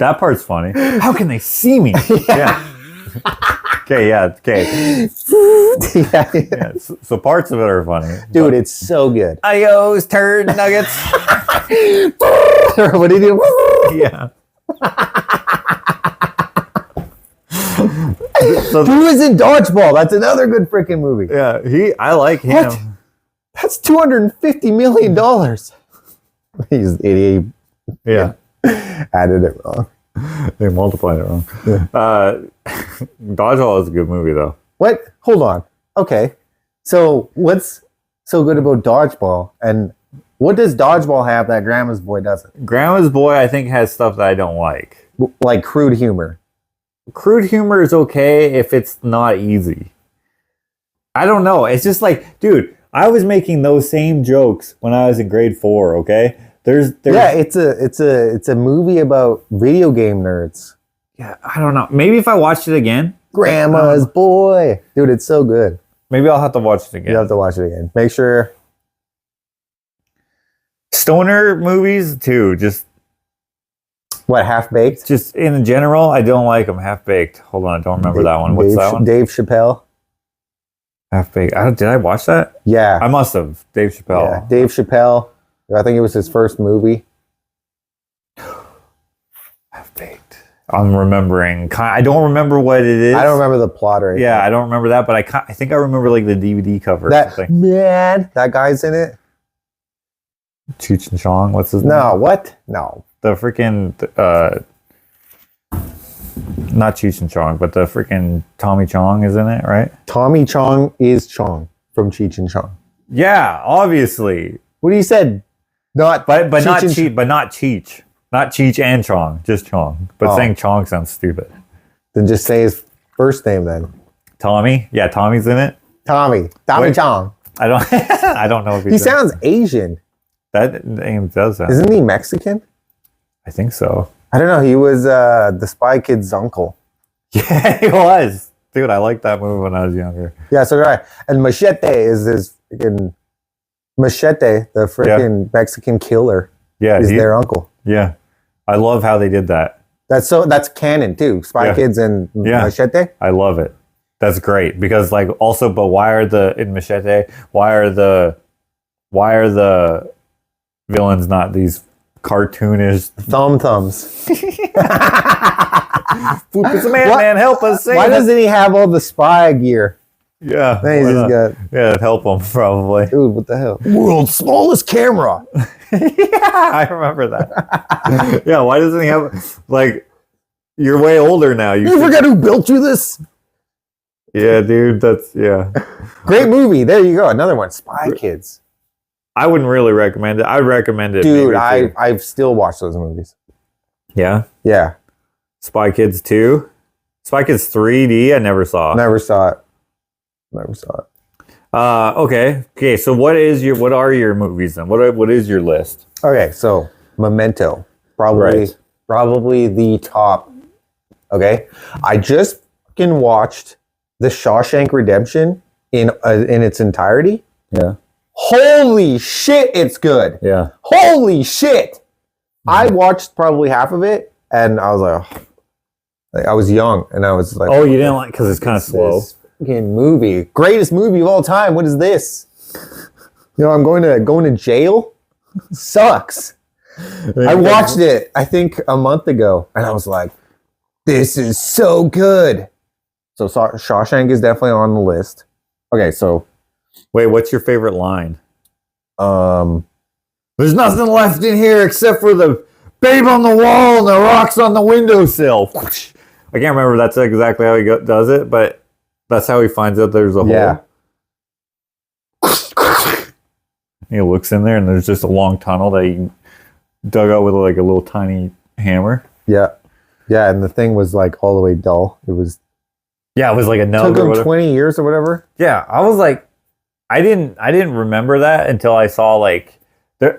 that part's funny. How can they see me? Yeah. Okay. Yeah. So parts of it are funny. Dude, it's so good. Adios, turd nuggets. What do you do? Yeah. So he was in Dodgeball. That's another good freaking movie. Yeah, I like him. What? That's $250 million. He's an idiot. Yeah. Added it wrong. They multiplied it wrong. Yeah. Dodgeball is a good movie, though. What? Hold on. Okay. So what's so good about Dodgeball? And what does Dodgeball have that Grandma's Boy doesn't? Grandma's Boy, I think, has stuff that I don't like. Like crude humor. Crude humor is okay if it's not easy. I don't know. It's just like, dude, I was making those same jokes when I was in grade 4, okay? There's it's a movie about video game nerds. Yeah, I don't know. Maybe if I watched it again. Grandma's Boy. Dude, it's so good. Maybe I'll have to watch it again. You have to watch it again. Make sure. Stoner movies too, just what, Half-Baked? Just in general, I don't like them. Half-Baked. Hold on, I don't remember that one. What's that one? Dave Chappelle. Half-Baked. Did I watch that? Yeah. I must have. Dave Chappelle. Yeah. Dave Chappelle. I think it was his first movie. Half-Baked. I'm remembering. I don't remember what it is. I don't remember the plot or anything. Yeah, I don't remember that, but I think I remember like the DVD cover or something. Man, that guy's in it. Cheech and Chong. What's his name? No, what? No. The freaking not Cheech and Chong, but the freaking Tommy Chong is in it, right? Tommy Chong is Chong from Cheech and Chong. Yeah, obviously. What you said? Not, but not Cheech, but not Cheech, not Cheech and Chong, just Chong. But saying Chong sounds stupid. Then just say his first name then. Tommy. Yeah, Tommy's in it. Tommy Chong. I don't. I don't know if he sounds Asian. That name does sound. Isn't he Mexican? I think so. I don't know. He was the Spy Kid's uncle. Yeah, he was. Dude, I liked that movie when I was younger. Yeah, so did I. And Machete is his freaking Machete, the freaking Mexican killer. Yeah, is their uncle. Yeah, I love how they did that. That's canon too. Spy Kids and Machete. I love it. That's great because like also, but why are the villains not these cartoonish thumbs? It's a man, help us! Why doesn't he have all the spy gear? Yeah, it'd help him probably. Dude, what the hell? World's smallest camera. Yeah, I remember that. Yeah, why doesn't he have like? You're way older now. You forget who built you this? Yeah, dude, great movie. There you go, another one. Spy Kids. I wouldn't really recommend it. I'd recommend it. Dude, I've still watched those movies. Yeah? Yeah. Spy Kids 2? Spy Kids 3D, I never saw. Never saw it. Okay, so what are your movies then? What is your list? Okay, so Memento. Probably the top. Okay? I just fucking watched The Shawshank Redemption in its entirety. Yeah. Holy shit, it's good. Yeah. Holy shit. I watched probably half of it and I was like I was young and I was like, oh, you didn't like because it's kind of slow. Fucking movie. Greatest movie of all time. What is this? You know, I'm going to jail? Sucks. I watched it, I think a month ago and I was like, this is so good. So Shawshank is definitely on the list. Okay, so wait, what's your favorite line? There's nothing left in here except for the babe on the wall and the rocks on the windowsill. I can't remember that's exactly how he does it, but that's how he finds out there's a hole. He looks in there and there's just a long tunnel that he dug out with like a little tiny hammer. Yeah. Yeah, and the thing was like all the way dull. It was like a nub. Took him 20 years or whatever. Yeah, I was like, I didn't remember that until I saw like,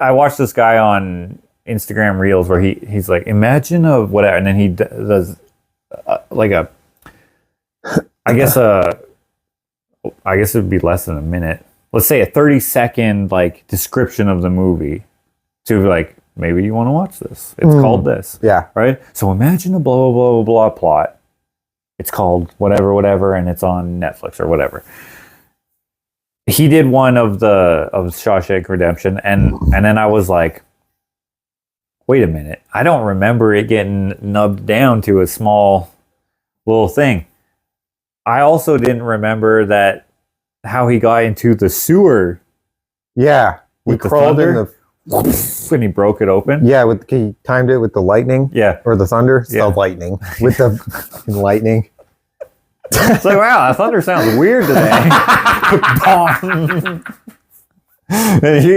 I watched this guy on Instagram Reels where he's like, imagine a whatever, and then he does like a, I guess it would be less than a minute. Let's say a 30-second like description of the movie to like, maybe you want to watch this. It's called this. Yeah. Right? So imagine a blah, blah, blah, blah plot. It's called whatever, and it's on Netflix or whatever. He did one of Shawshank Redemption, and then I was like, wait a minute. I don't remember it getting nubbed down to a small little thing. I also didn't remember that how he got into the sewer. Yeah. He crawled in the... And he broke it open. Yeah, he timed it with the lightning. Yeah. Or the thunder. It's the lightning. With the lightning. It's like, wow, that thunder sounds weird today.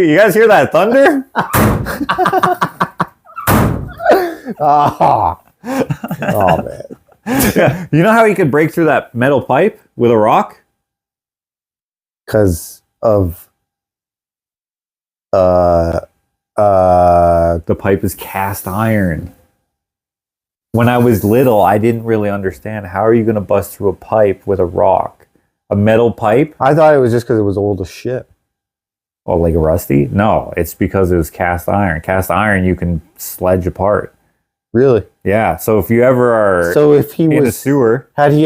You guys hear that thunder? Oh man. Yeah. You know how he could break through that metal pipe with a rock? Because of the pipe is cast iron. When I was little, I didn't really understand how are you going to bust through a pipe with a rock? A metal pipe? I thought it was just because it was old as shit. Oh, like rusty? No, it's because it was cast iron. Cast iron you can sledge apart. Really? Yeah. So if you ever are if he in was a sewer, how would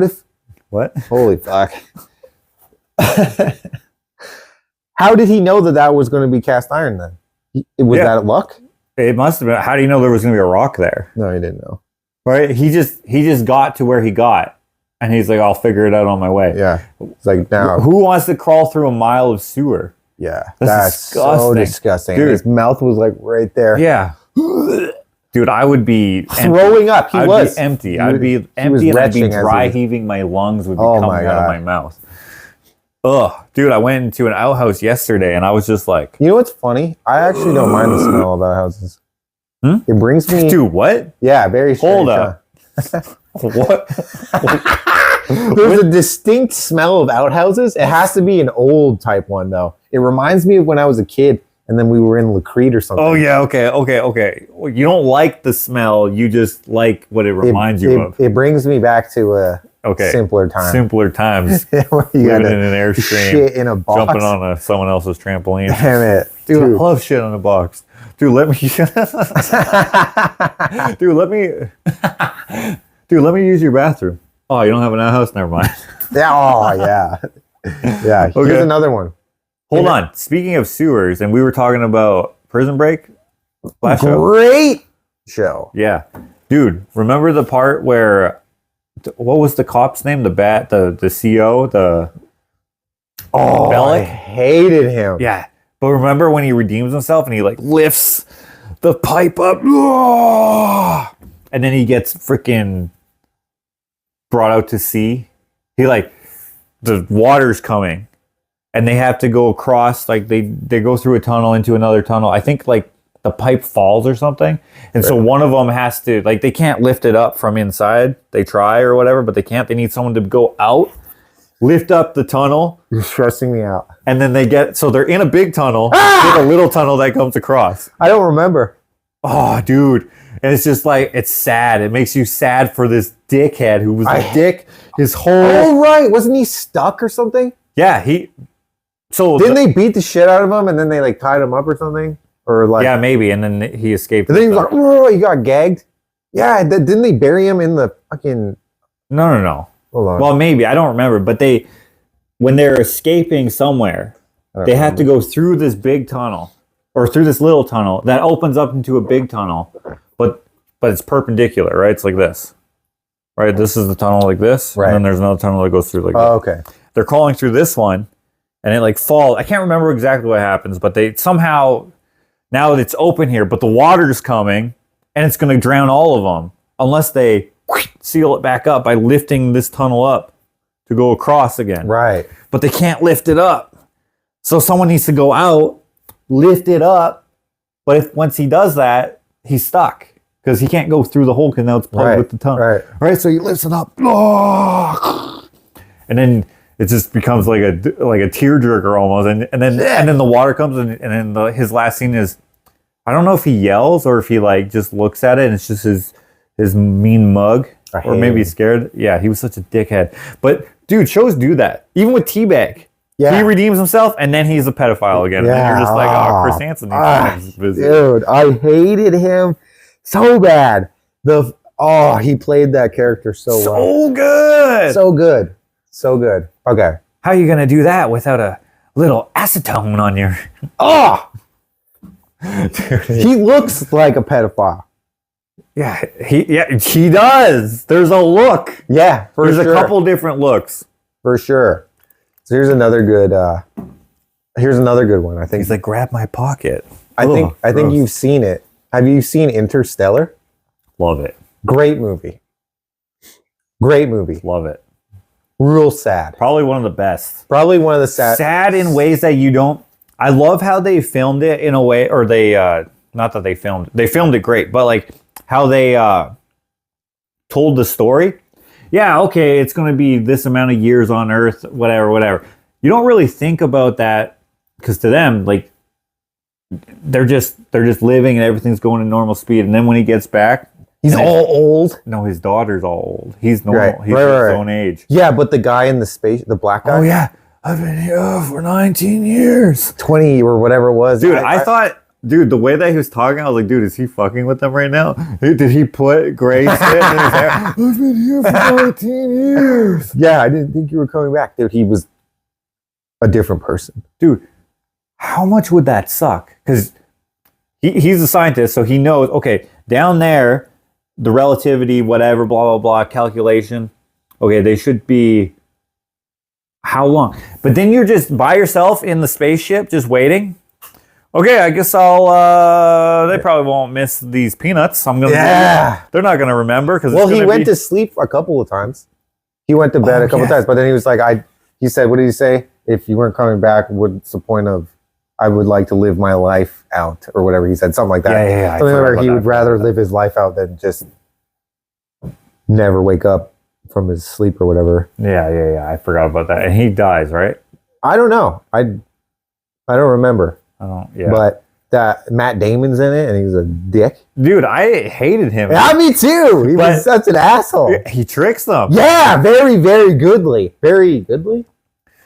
have? What? Holy fuck! How did he know that was going to be cast iron then? Was that luck? It must have been. How do you know there was going to be a rock there? No, he didn't know. Right? He just got to where he got, and he's like, "I'll figure it out on my way." Yeah. It's like now, who wants to crawl through a mile of sewer? Yeah, That's so disgusting. Dude. His mouth was like right there. Yeah. Dude, I would be throwing up. I'd be empty. I'd be empty and I'd be dry heaving. My lungs would be coming out of my mouth. Ugh. Dude, I went into an outhouse yesterday and I was just like... You know what's funny? I actually don't mind the smell of outhouses. It brings me... Dude, what? Yeah, very strange. Hold up. What? There's a distinct smell of outhouses. It has to be an old type one, though. It reminds me of when I was a kid and then we were in Lacrete or something. Oh, yeah. Okay. Well, you don't like the smell. You just like what it reminds you of. It brings me back to a simpler time. Simpler times. Where you living in an Airstream. Shit in a box. Jumping on someone else's trampoline. Damn it. Dude, I love shit on a box. Dude, let me... Dude, let me use your bathroom. Oh, you don't have an outhouse? Never mind. Yeah. Oh, yeah. Yeah. Okay. Here's another one. Hold on. Speaking of sewers, and we were talking about Prison Break last show. Great show. Yeah. Dude, remember the part where, what was the cop's name? The CO? Bellick? I hated him. Yeah. But remember when he redeems himself and he like lifts the pipe up? And then he gets freaking brought out to sea. He like, the water's coming. And they have to go across, like they go through a tunnel into another tunnel. I think like the pipe falls or something. And so one of them has to, like they can't lift it up from inside. They try or whatever, but they can't. They need someone to go out, lift up the tunnel. You're stressing me out. And then so they're in a big tunnel with a little tunnel that comes across. I don't remember. Oh, dude. And it's just like, it's sad. It makes you sad for this dickhead who was a dick his whole... Oh, right. Wasn't he stuck or something? Yeah, So didn't they beat the shit out of him and then they like tied him up or something? Or like yeah, maybe. And then he escaped. And then he was like, "Oh, he got gagged." Yeah, didn't they bury him in the fucking? No. Hold on. Well, maybe I don't remember. But when they're escaping somewhere, they have to go through this big tunnel or through this little tunnel that opens up into a big tunnel, but it's perpendicular, right? It's like this, right? This is the tunnel like this, right? And then there's another tunnel that goes through like. Oh, okay. They're crawling through this one. And it like falls. I can't remember exactly what happens, but they somehow, now that it's open here, but the water's coming and it's going to drown all of them unless they seal it back up by lifting this tunnel up to go across again. Right. But they can't lift it up. So someone needs to go out, lift it up. But once he does that, he's stuck because he can't go through the hole because now it's plugged with the tunnel. Right. So he lifts it up. And then it just becomes like a tearjerker almost, and then the water comes, and then his last scene is, I don't know if he yells or if he like just looks at it and it's just his mean mug, or maybe he's scared. Yeah, he was such a dickhead. But dude, shows do that. Even with T-Bag, he redeems himself and then he's a pedophile again. Yeah. And then you're just like, oh, Chris Hansen. Dude, I hated him so bad. He played that character so well. So good. Okay. How are you going to do that without a little acetone on your... Dude, he looks like a pedophile. Yeah, he does. There's a look. Yeah, there's a couple different looks. For sure. So here's another good one, I think. He's like, grab my pocket. I think you've seen it. Have you seen Interstellar? Love it. Great movie. Love it. Real sad. Probably one of the best. Probably one of the sad. Sad in ways that you don't... I love how they filmed it in a way, or they... not that they filmed it great, but like how they told the story. Yeah, okay, it's going to be this amount of years on Earth, whatever. You don't really think about that because to them, like, they're just living and everything's going at normal speed. And then when he gets back... He's all old. No, his daughter's all old. He's normal. He's his own age. Yeah, but the guy in the space, the black guy. Oh yeah, I've been here for 19 years. 20 or whatever it was. Dude, I thought, the way that he was talking, I was like, dude, is he fucking with them right now? Did he put gray shit in his hair? I've been here for 19 years. Yeah, I didn't think you were coming back. Dude, he was a different person. Dude, how much would that suck? Because he's a scientist, so he knows, okay, down there, the relativity, whatever, blah, blah, blah, calculation. Okay, they should be how long? But then you're just by yourself in the spaceship, just waiting. Okay, I guess I'll. They probably won't miss these peanuts. I'm gonna. Yeah. They're not gonna remember because. Well, he went to sleep a couple of times. He went to bed a couple of times, but then he was like, He said, what did he say? If you weren't coming back, what's the point of? I would like to live my life out, or whatever he said, something like that. Yeah. Something where he would rather live his life out than just never wake up from his sleep or whatever. Yeah. I forgot about that. And he dies, right? I don't know. I don't remember. I don't. Yeah. But that Matt Damon's in it, and he's a dick. Dude, I hated him. Yeah, me too. He was such an asshole. He tricks them. Yeah, very, very goodly. Very goodly.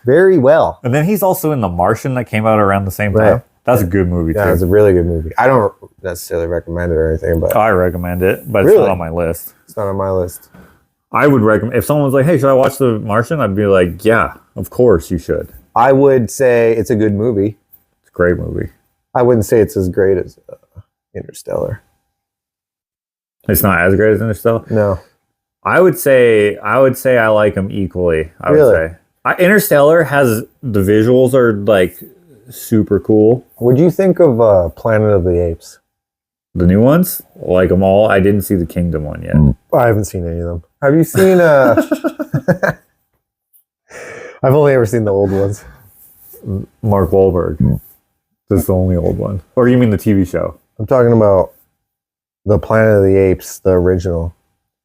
Very well. And then he's also in The Martian that came out around the same time. Right. That's a good movie too. Yeah, it's a really good movie. I don't necessarily recommend it or anything, but I recommend it, but Really? it's not on my list. it's not on my list. I would recommend if someone's like, "Hey, should I watch The Martian?" I'd be like, "Yeah, of course you should." I would say it's a good movie. It's a great movie. I wouldn't say it's as great as Interstellar. It's not as great as Interstellar. No. I would say I like them equally. I Really? would say Interstellar has the visuals are like super cool. What'd you think of Planet of the Apes? The new ones, like them all. I didn't see the Kingdom one yet. I haven't seen any of them. Have you seen I've only ever seen the old ones. Mark Wahlberg. That's the only old one. Or you mean the TV show? I'm talking about the Planet of the Apes, the original.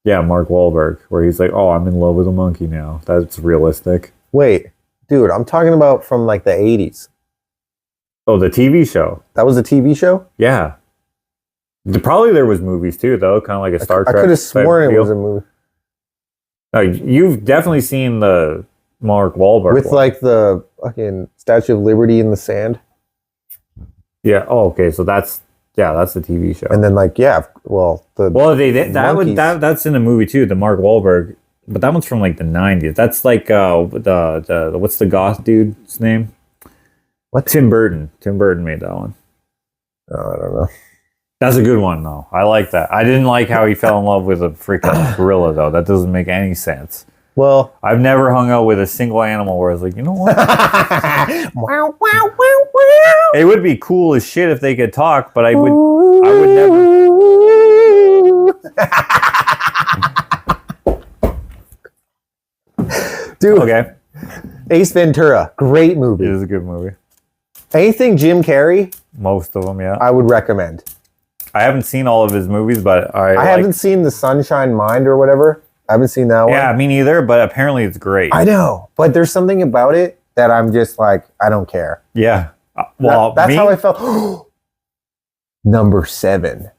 Yeah, Mark Wahlberg, where he's like, "Oh, I'm in love with a monkey now." That's realistic. Wait, dude, I'm talking about from like the 80s. Oh, the TV show. That was a TV show? Yeah. Probably there was movies too, though, kind of like a Star Trek. I could have type sworn it deal. was a movie. No, you've definitely seen the Mark Wahlberg With one. like the fucking Statue of Liberty in the sand. Yeah. Oh, okay. So that's the TV show. And then like, yeah, well, that's in the movie too, the Mark Wahlberg, but that one's from like the 90s. That's like the what's the goth dude's name? What? Tim Burton. Tim Burton made that one. Oh, I don't know. That's a good one though. I like that. I didn't like how he fell in love with a freaking gorilla though. That doesn't make any sense. Well, I've never hung out with a single animal where I was like, you know what? wow, wow, wow, wow. It would be cool as shit if they could talk, but I would never. Dude, Okay. Ace Ventura, great It movie. is a good movie. Anything Jim Carrey, Most of them, yeah. I would recommend. I haven't seen all of his movies, but I haven't seen The Sunshine Mind or whatever. I haven't seen that one. Yeah, me neither, but apparently it's great. I know, but there's something about it that I'm just like, I don't care. Yeah. Well, That's how I felt. Number 7.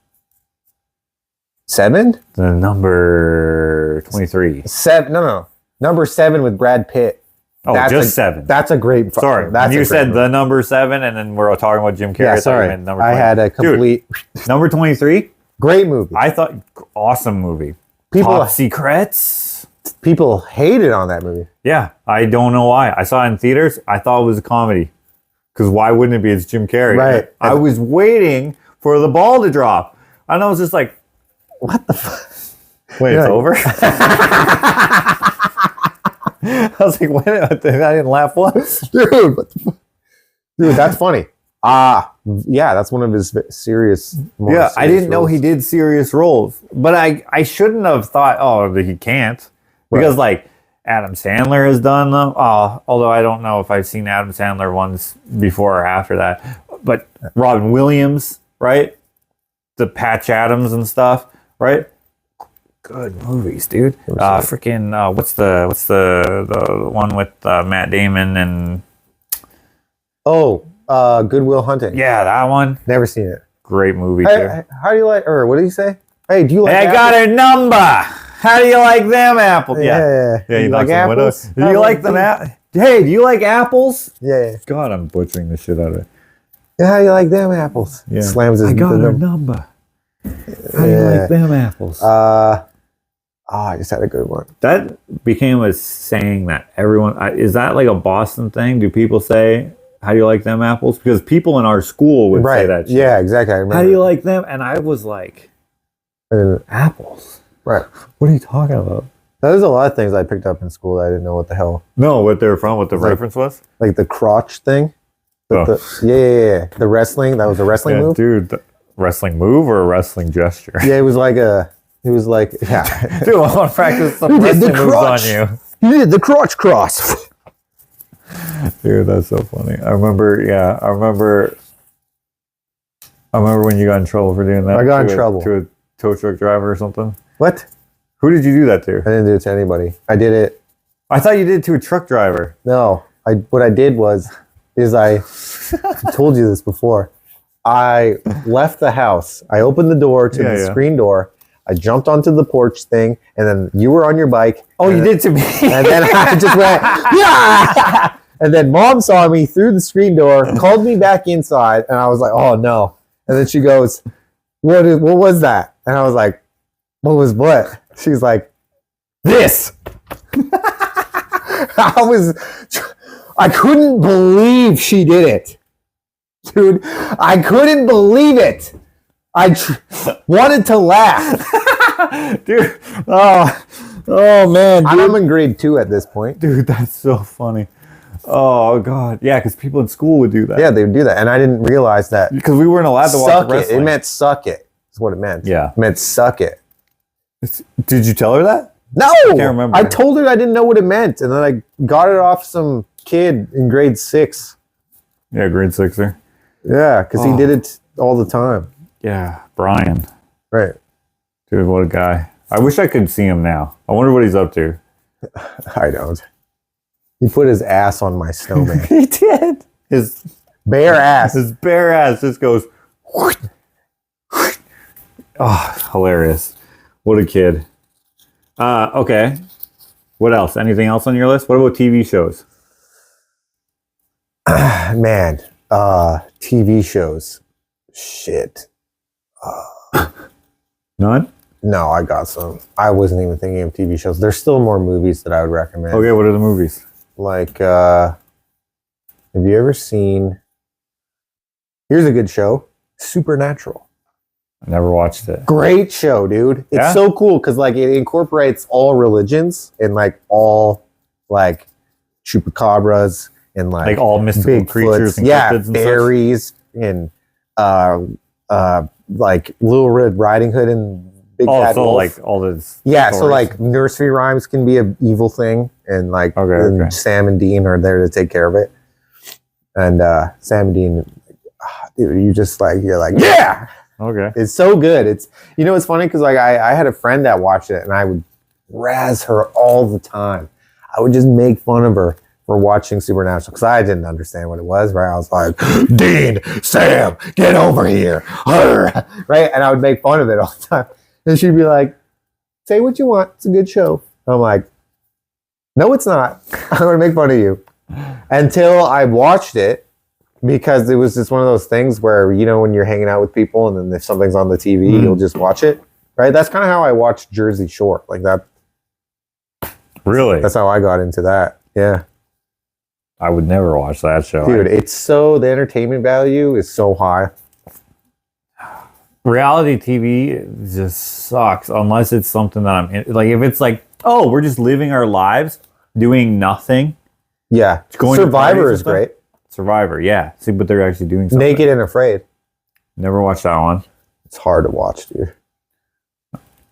7? The number 23. 7? No. Number 7 with Brad Pitt. Oh, That's just 7. That's a great. Sorry, that's you said the number 7, and then we're talking about Jim Carrey. Yeah, I thought you sorry. meant number I 20. had a complete Number 23. great movie. I thought awesome movie. People- Top Secrets. People hated on that movie. Yeah, I don't know why. I saw it in theaters. I thought it was a comedy. Because why wouldn't it be? It's Jim Carrey. Right. I was waiting for the ball to drop. And I was just like, What the fuck? wait, You're it's like- over? I was like, wait, I didn't laugh once. Dude, what the fuck? Dude, that's funny. Yeah, that's one of his serious. more Yeah, I serious didn't know roles. he did serious roles. But I shouldn't have thought, oh, he can't. Because, like, Adam Sandler has done them. Although I don't know if I've seen Adam Sandler ones before or after that. But Robin Williams, right? The Patch Adams and stuff, right? Good movies, dude. Freaking what's the one with Matt Damon and Good Will Hunting. yeah, that one. Never seen it. Great movie too. Hey, how do you like? Or what did he say? Hey, do you like? I got a number. How do you like them apples? Yeah. Yeah, You he like knocks on the window. apples? Do you like them? Hey, do you like apples? Yeah. God, I'm butchering the shit out of it. Yeah, how do you like them apples? Yeah. Slams his. I got the a number. How do you like them apples? I just had a good one. That became a saying that everyone is that like a Boston thing? Do people say, "How do you like them apples?" Because people in our school would say that. Shit. Yeah, exactly. I remember. How do you like them? And I was like, apples. Right. What are you talking about? There's a lot of things I picked up in school that I didn't know what the hell. No, what they were from, what the reference was? Like the crotch thing. Oh. Yeah. The wrestling. That was a wrestling move? Dude, the wrestling move or a wrestling gesture? Yeah, it was like, yeah. Dude, I want to practice some wrestling moves on you. You did the crotch cross. Dude, that's so funny. I remember when you got in trouble for doing that. I got in trouble. To a tow truck driver or something. What? Who did you do that to? I didn't do it to anybody. I did it. I thought you did it to a truck driver. No. What I did is I told you this before. I left the house. I opened the door to the screen door. I jumped onto the porch thing, and then you were on your bike. Oh, you did to me. And then I just went, yeah! And then Mom saw me through the screen door, called me back inside, and I was like, oh, no. And then she goes, what was that? And I was like, what was what? She's like, this. I couldn't believe she did it. Dude, I couldn't believe it. I wanted to laugh. Dude, oh man. Dude. I'm in grade 2 at this point. Dude, that's so funny. Oh God. Yeah, because people in school would do that. Yeah, they would do that. And I didn't realize that. Because we weren't allowed to watch wrestling. It meant suck it. That's what it meant. Yeah. It meant suck it. Did you tell her that? No! I can't remember. I told her I didn't know what it meant. And then I got it off some kid in grade 6. Yeah, grade 6er. Yeah, because he did it all the time. Yeah, Brian. Right. Dude, what a guy. I wish I could see him now. I wonder what he's up to. I don't. He put his ass on my snowman. He did. His bare ass. His bare ass just goes. Oh, hilarious. What a kid. Okay. What else? Anything else on your list? What about TV shows? Man, TV shows. Shit. None? No, I got some. I wasn't even thinking of TV shows. There's still more movies that I would recommend. Okay, what are the movies? Like, have you ever seen... Here's a good show. Supernatural. I never watched it. Great show, dude. It's so cool because like it incorporates all religions and like all like chupacabras and like all mystical creatures and cryptids and fairies and like Little Red Riding Hood and Big Bad Wolf. Like all this. Yeah, so like nursery rhymes can be an evil thing, and like Sam and Dean are there to take care of it. And Sam and Dean, dude, you're like, yeah. Okay. It's so good. It's it's funny because like I had a friend that watched it, and I would razz her all the time. I would just make fun of her for watching Supernatural because I didn't understand what it was. Right? I was like, Dean, Sam, get over here, right? And I would make fun of it all the time, and she'd be like, "Say what you want. It's a good show." I'm like, "No, it's not. I'm gonna make fun of you." Until I watched it. Because it was just one of those things where, when you're hanging out with people and then if something's on the TV, you'll just watch it, right? That's kind of how I watched Jersey Shore. Like that. Really? That's how I got into that. Yeah. I would never watch that show. Dude, the entertainment value is so high. Reality TV just sucks unless it's something that I'm in. Like if it's like, oh, we're just living our lives doing nothing. Yeah. Survivor is great. Survivor, yeah. See, but they're actually doing something. Naked and Afraid. Never watched that one. It's hard to watch, dude.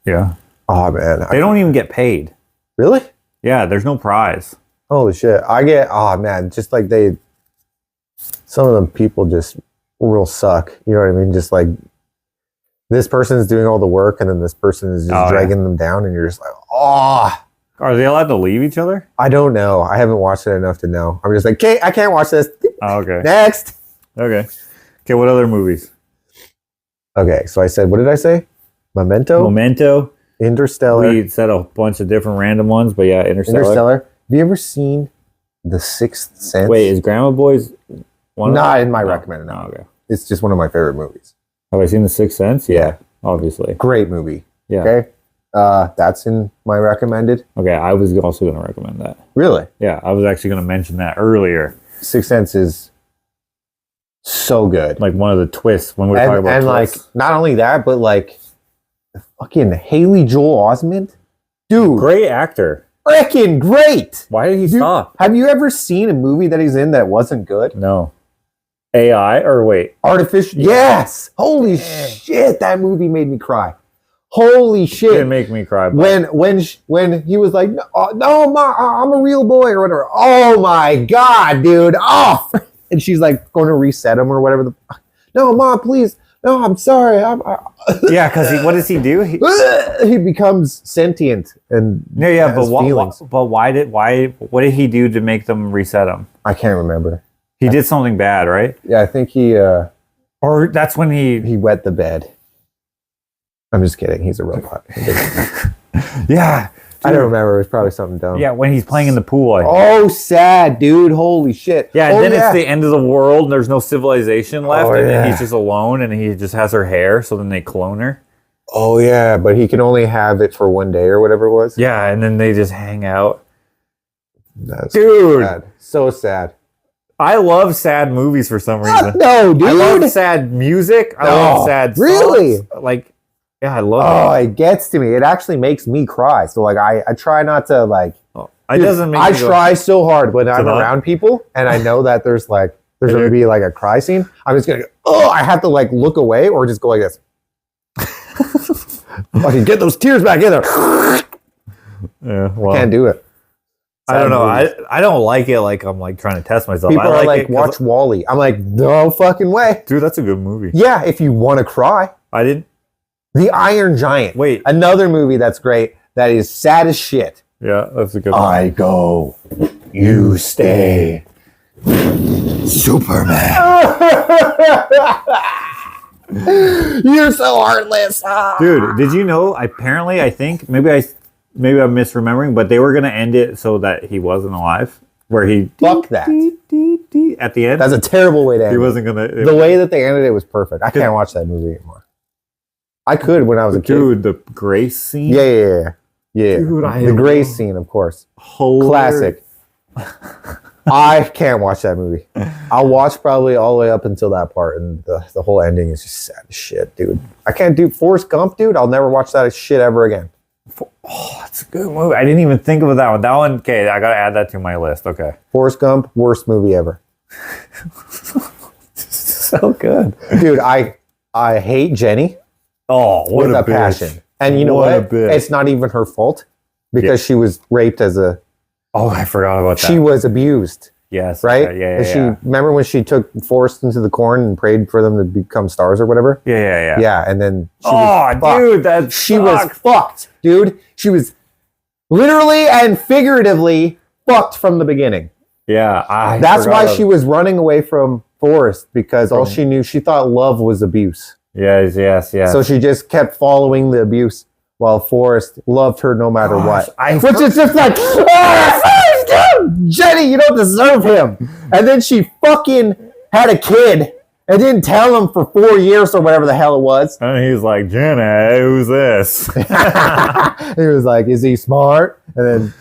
Yeah. Oh, man. They don't even get paid. Really? Yeah, there's no prize. Holy shit. Just like some of them people just real suck. You know what I mean? Just like, this person is doing all the work and then this person is just dragging them down and you're just like, oh. Are they allowed to leave each other? I don't know. I haven't watched it enough to know. I'm just like, okay, I can't watch this. Oh, okay. Next. Okay. Okay, what other movies? Okay, so I said, what did I say? Memento. Interstellar. We said a bunch of different random ones, but yeah, Interstellar. Have you ever seen The Sixth Sense? Wait, is Grandma Boys one? Not in my recommended. No. Okay. It's just one of my favorite movies. Have I seen The Sixth Sense? Yeah, obviously. Great movie. Yeah. Okay. That's in my recommended. Okay, I was also going to recommend that. Really? Yeah, I was actually going to mention that earlier. Sixth Sense is so good. Like one of the twists when we're talking about twists. Like not only that, but like fucking Haley Joel Osment, Dude. Great actor. Freaking great. Why did he stop? Have you ever seen a movie that he's in that wasn't good? No. AI or wait. Artificial. Yes. Holy shit. That movie made me cry. Holy shit. It didn't make me cry. When he was like, no, Ma, I'm a real boy or whatever. Oh my God, dude. Oh. And she's like going to reset him or whatever. No, Ma, please. No, I'm sorry. Yeah, because what does he do? He becomes sentient and what did he do to make them reset him? I can't remember. He did something bad, right? Yeah, I think he or that's when he wet the bed. I'm just kidding. He's a robot. Yeah. Dude. I don't remember. It was probably something dumb. Yeah, when he's playing in the pool. Oh, sad, dude. Holy shit. Yeah, and then it's the end of the world and there's no civilization left. And then he's just alone and he just has her hair. So then they clone her. Oh, yeah. But he can only have it for one day or whatever it was. Yeah, and then they just hang out. That's dude. Sad. So sad. I love sad movies for some reason. No, dude. I love sad music. I love sad songs. Really? Like, yeah, I love it. Oh, it gets to me. It actually makes me cry. So, like, I try not to, like... It doesn't make I try so hard when I'm around people, and I know that there's going to be, like, a cry scene. I'm just going to go, I have to, like, look away or just go like this. Fucking get those tears back in there. Yeah, well, I can't do it. I don't know. I don't like it like I'm like trying to test myself. People are like watch WALL-E. I'm like, no fucking way. Dude, that's a good movie. Yeah, if you want to cry. I didn't. The Iron Giant. Wait. Another movie that's great that is sad as shit. Yeah, that's a good one. I go, you stay. Superman. You're so heartless. Dude, did you know, apparently, I think, maybe I'm misremembering, but they were going to end it so that he wasn't alive. Where he... Fuck that. At the end. That's a terrible way to end it. He wasn't going to... The way that they ended it was perfect. I can't watch that movie anymore. I could when I was a kid. Dude, the Grace scene? Yeah. Dude, the Grace scene, of course. Hilarious. Classic. I can't watch that movie. I'll watch probably all the way up until that part, and the whole ending is just sad as shit, dude. I can't do Forrest Gump, dude. I'll never watch that shit ever again. Oh, that's a good movie. I didn't even think of that one. That one, okay, I gotta add that to my list. Okay. Forrest Gump, worst movie ever. So good. Dude, I hate Jenny. Oh, what with a a passion. And you know what? It's not even her fault because she was raped as a... Oh, I forgot about that. She was abused. Yes. Right? Yeah. Remember when she took Forrest into the corn and prayed for them to become stars or whatever? Yeah. Yeah, and then she was fucked, dude. She was literally and figuratively fucked from the beginning. Yeah. That's why she was running away from Forrest, because all she knew, she thought love was abuse. Yes. So she just kept following the abuse while Forrest loved her no matter what. Which is just like, Jenny, you don't deserve him. And then she fucking had a kid and didn't tell him for 4 years or whatever the hell it was. And he's like, Jenny, who's this? He was like, is he smart? And then,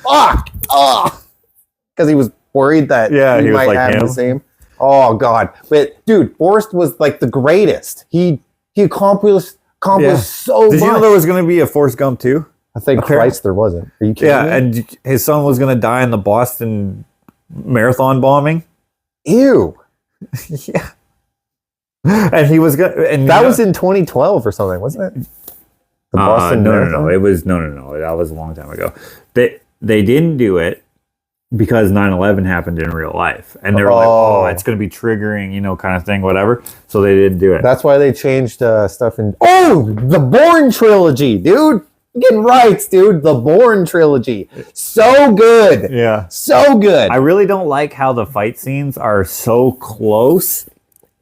because he was worried that he might have the same. Oh, God. But, dude, Forrest was like the greatest. He accomplished so much. Did you know there was going to be a Forrest Gump too? I think Christ there wasn't. Are you kidding me? And his son was going to die in the Boston marathon bombing. Ew. Yeah. And he was going to... That was in 2012 or something, wasn't it? The Boston marathon? No. It was... No. That was a long time ago. They didn't do it because 9/11 happened in real life. And they were like, it's going to be triggering, kind of thing, whatever. So they didn't do it. That's why they changed stuff in... Oh! The Bourne trilogy, dude! I'm getting rights, dude. The Bourne trilogy. So good. Yeah. So good. I really don't like how the fight scenes are so close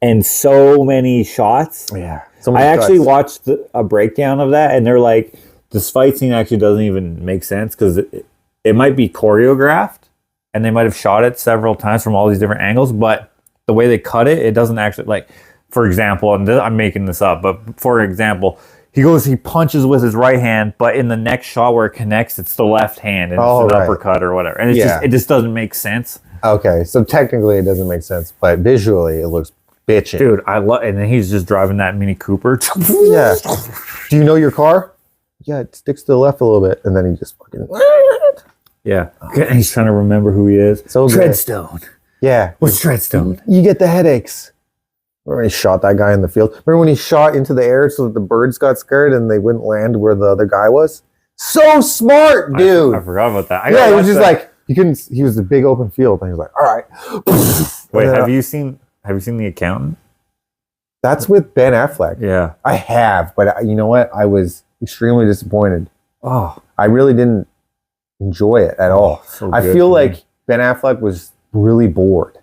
and so many shots. Yeah. I actually watched a breakdown of that, and they're like, this fight scene actually doesn't even make sense because it might be choreographed, and they might have shot it several times from all these different angles, but the way they cut it, it doesn't actually, like, for example, and I'm making this up, but for example, he punches with his right hand, but in the next shot where it connects, it's the left hand, and it's an uppercut or whatever, and it just doesn't make sense. Okay, so technically it doesn't make sense, but visually it looks bitchin'. Dude, I love, and then he's just driving that Mini Cooper. Yeah. Do you know your car? yeah, it sticks to the left a little bit, and then he just fucking. Yeah. And he's trying to remember who he is. So good. Treadstone. Yeah. What's Treadstone? You get the headaches. Remember when he shot that guy in the field? Remember when he shot into the air so that the birds got scared and they wouldn't land where the other guy was? So smart, dude. I forgot about that. Yeah, it was just like you couldn't. He was a big open field, and he was like, "All right." Wait, have you seen The Accountant? That's with Ben Affleck. Yeah. I have, but you know what? I was extremely disappointed. Oh, I really didn't enjoy it at all. so I good feel for like me. Ben Affleck was really bored.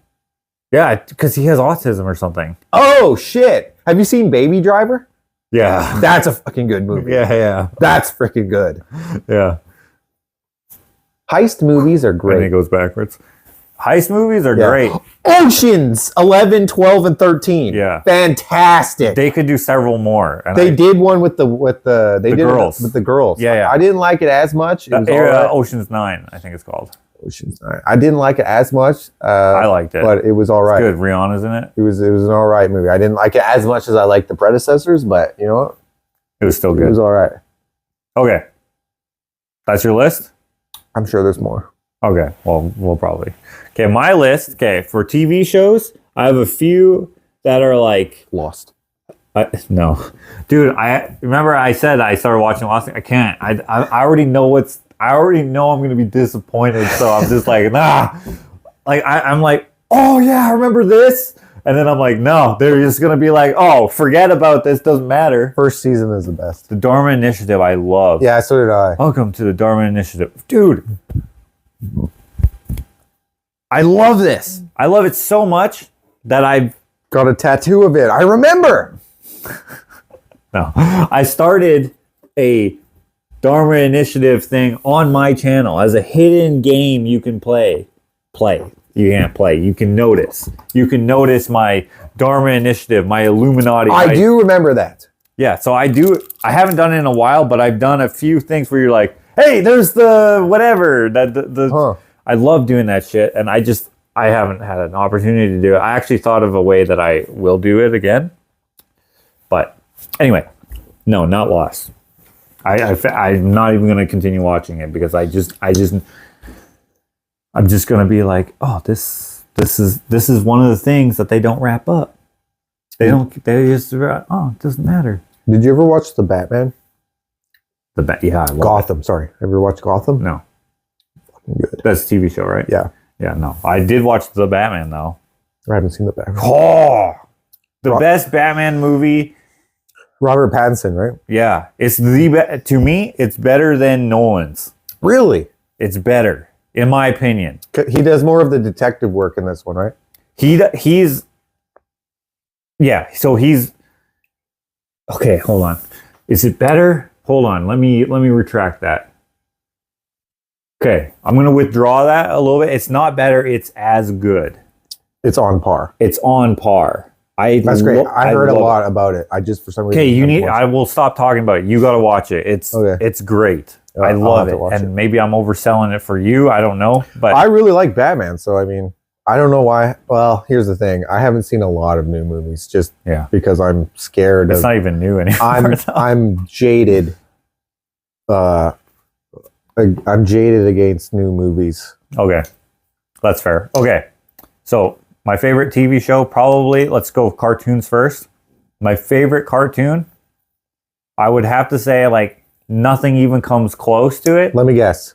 Yeah, because he has autism or something. Oh shit! Have you seen Baby Driver? Yeah. That's a fucking good movie. Yeah. That's freaking good. Yeah. Heist movies are And it great. goes backwards. Heist movies are great. Oceans 11, 12, and 13. Yeah. Fantastic. They could do several more. And They did one with the girls. with the girls. Yeah. I didn't like it as much. It was all right. Ocean's 9, I think it's called. Ocean's 9. I didn't like it as much. I liked it. But it was all right. Good. Rihanna's in it. It was an all right movie. I didn't like it as much as I liked the predecessors, but you know what? It was still It good. was all right. Okay. That's your list? I'm sure there's more. Okay. Well, we'll probably. Okay, my list. Okay, for TV shows, I have a few that are like Lost. no, dude. I remember I said I started watching Lost. I can't. I already know I already know I'm gonna be disappointed. So I'm just like nah. Like I'm like, oh yeah, I remember this. And then I'm like, no, they're just gonna be like, oh, forget about this. Doesn't matter. First season is the best. The Dharma Initiative, I love. Yeah, so did I. Welcome to the Dharma Initiative, dude. I love this. I love it so much that I've Got a tattoo of it. I remember. no. I started a Dharma Initiative thing on my channel as a hidden game you can play. You can't play. You can notice. You can notice my Dharma Initiative, my Illuminati. I do remember that. Yeah, so I do. I haven't done it in a while, but I've done a few things where you're like, hey, there's the whatever. I love doing that shit, and I haven't had an opportunity to do it. I actually thought of a way that I will do it again. But anyway, no, not Lost. I'm not even going to continue watching it because I'm just going to be like, oh, this is one of the things that they don't wrap up. They just, oh, it doesn't matter. Did you ever watch The Batman? Yeah, I love Gotham, sorry. Ever watched Gotham? it. No, Good. that's a TV show, right? Yeah. Yeah, no. I did watch The Batman, though. I haven't seen The Batman. Oh, the best Batman movie. Robert Pattinson, right? Yeah, it's to me, it's better than Nolan's. Really? It's better, in my opinion. He does more of the detective work in this one, right? He's okay. Hold on. Is it better? Hold on. Let me retract that. Okay, I'm gonna withdraw that a little bit. It's not better. It's as good. It's on par. It's on par. That's great. I heard a lot about it. I just for some reason. Okay, I will stop talking about it. You got to watch it. It's great. I love it. And maybe I'm overselling it for you. I don't know, but I really like Batman. So I mean, I don't know why. Well, here's the thing. I haven't seen a lot of new movies just because I'm scared. It's not even new anymore. I'm jaded. I'm jaded against new movies. Okay, that's fair. Okay, so my favorite TV show, probably, let's go with cartoons first. My favorite cartoon, I would have to say, like, nothing even comes close to it. Let me guess.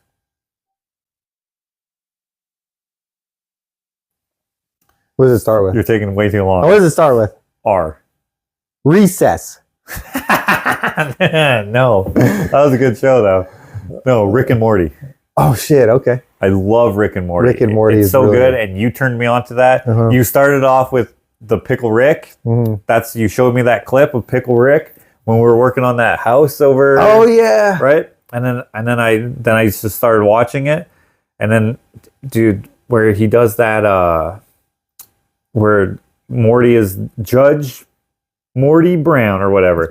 What does it start with? You're taking way too long. What does it start with? R. Recess. No, that was a good show, though. No, Rick and Morty. Oh, shit. Okay. I love Rick and Morty. Rick and Morty it's is so really good, and you turned me on to that. You started off with the Pickle Rick. You showed me that clip of Pickle Rick when we were working on that house over. Oh yeah, right. And then I just started watching it, and then, dude, where he does that, where Morty is Judge Morty Brown or whatever.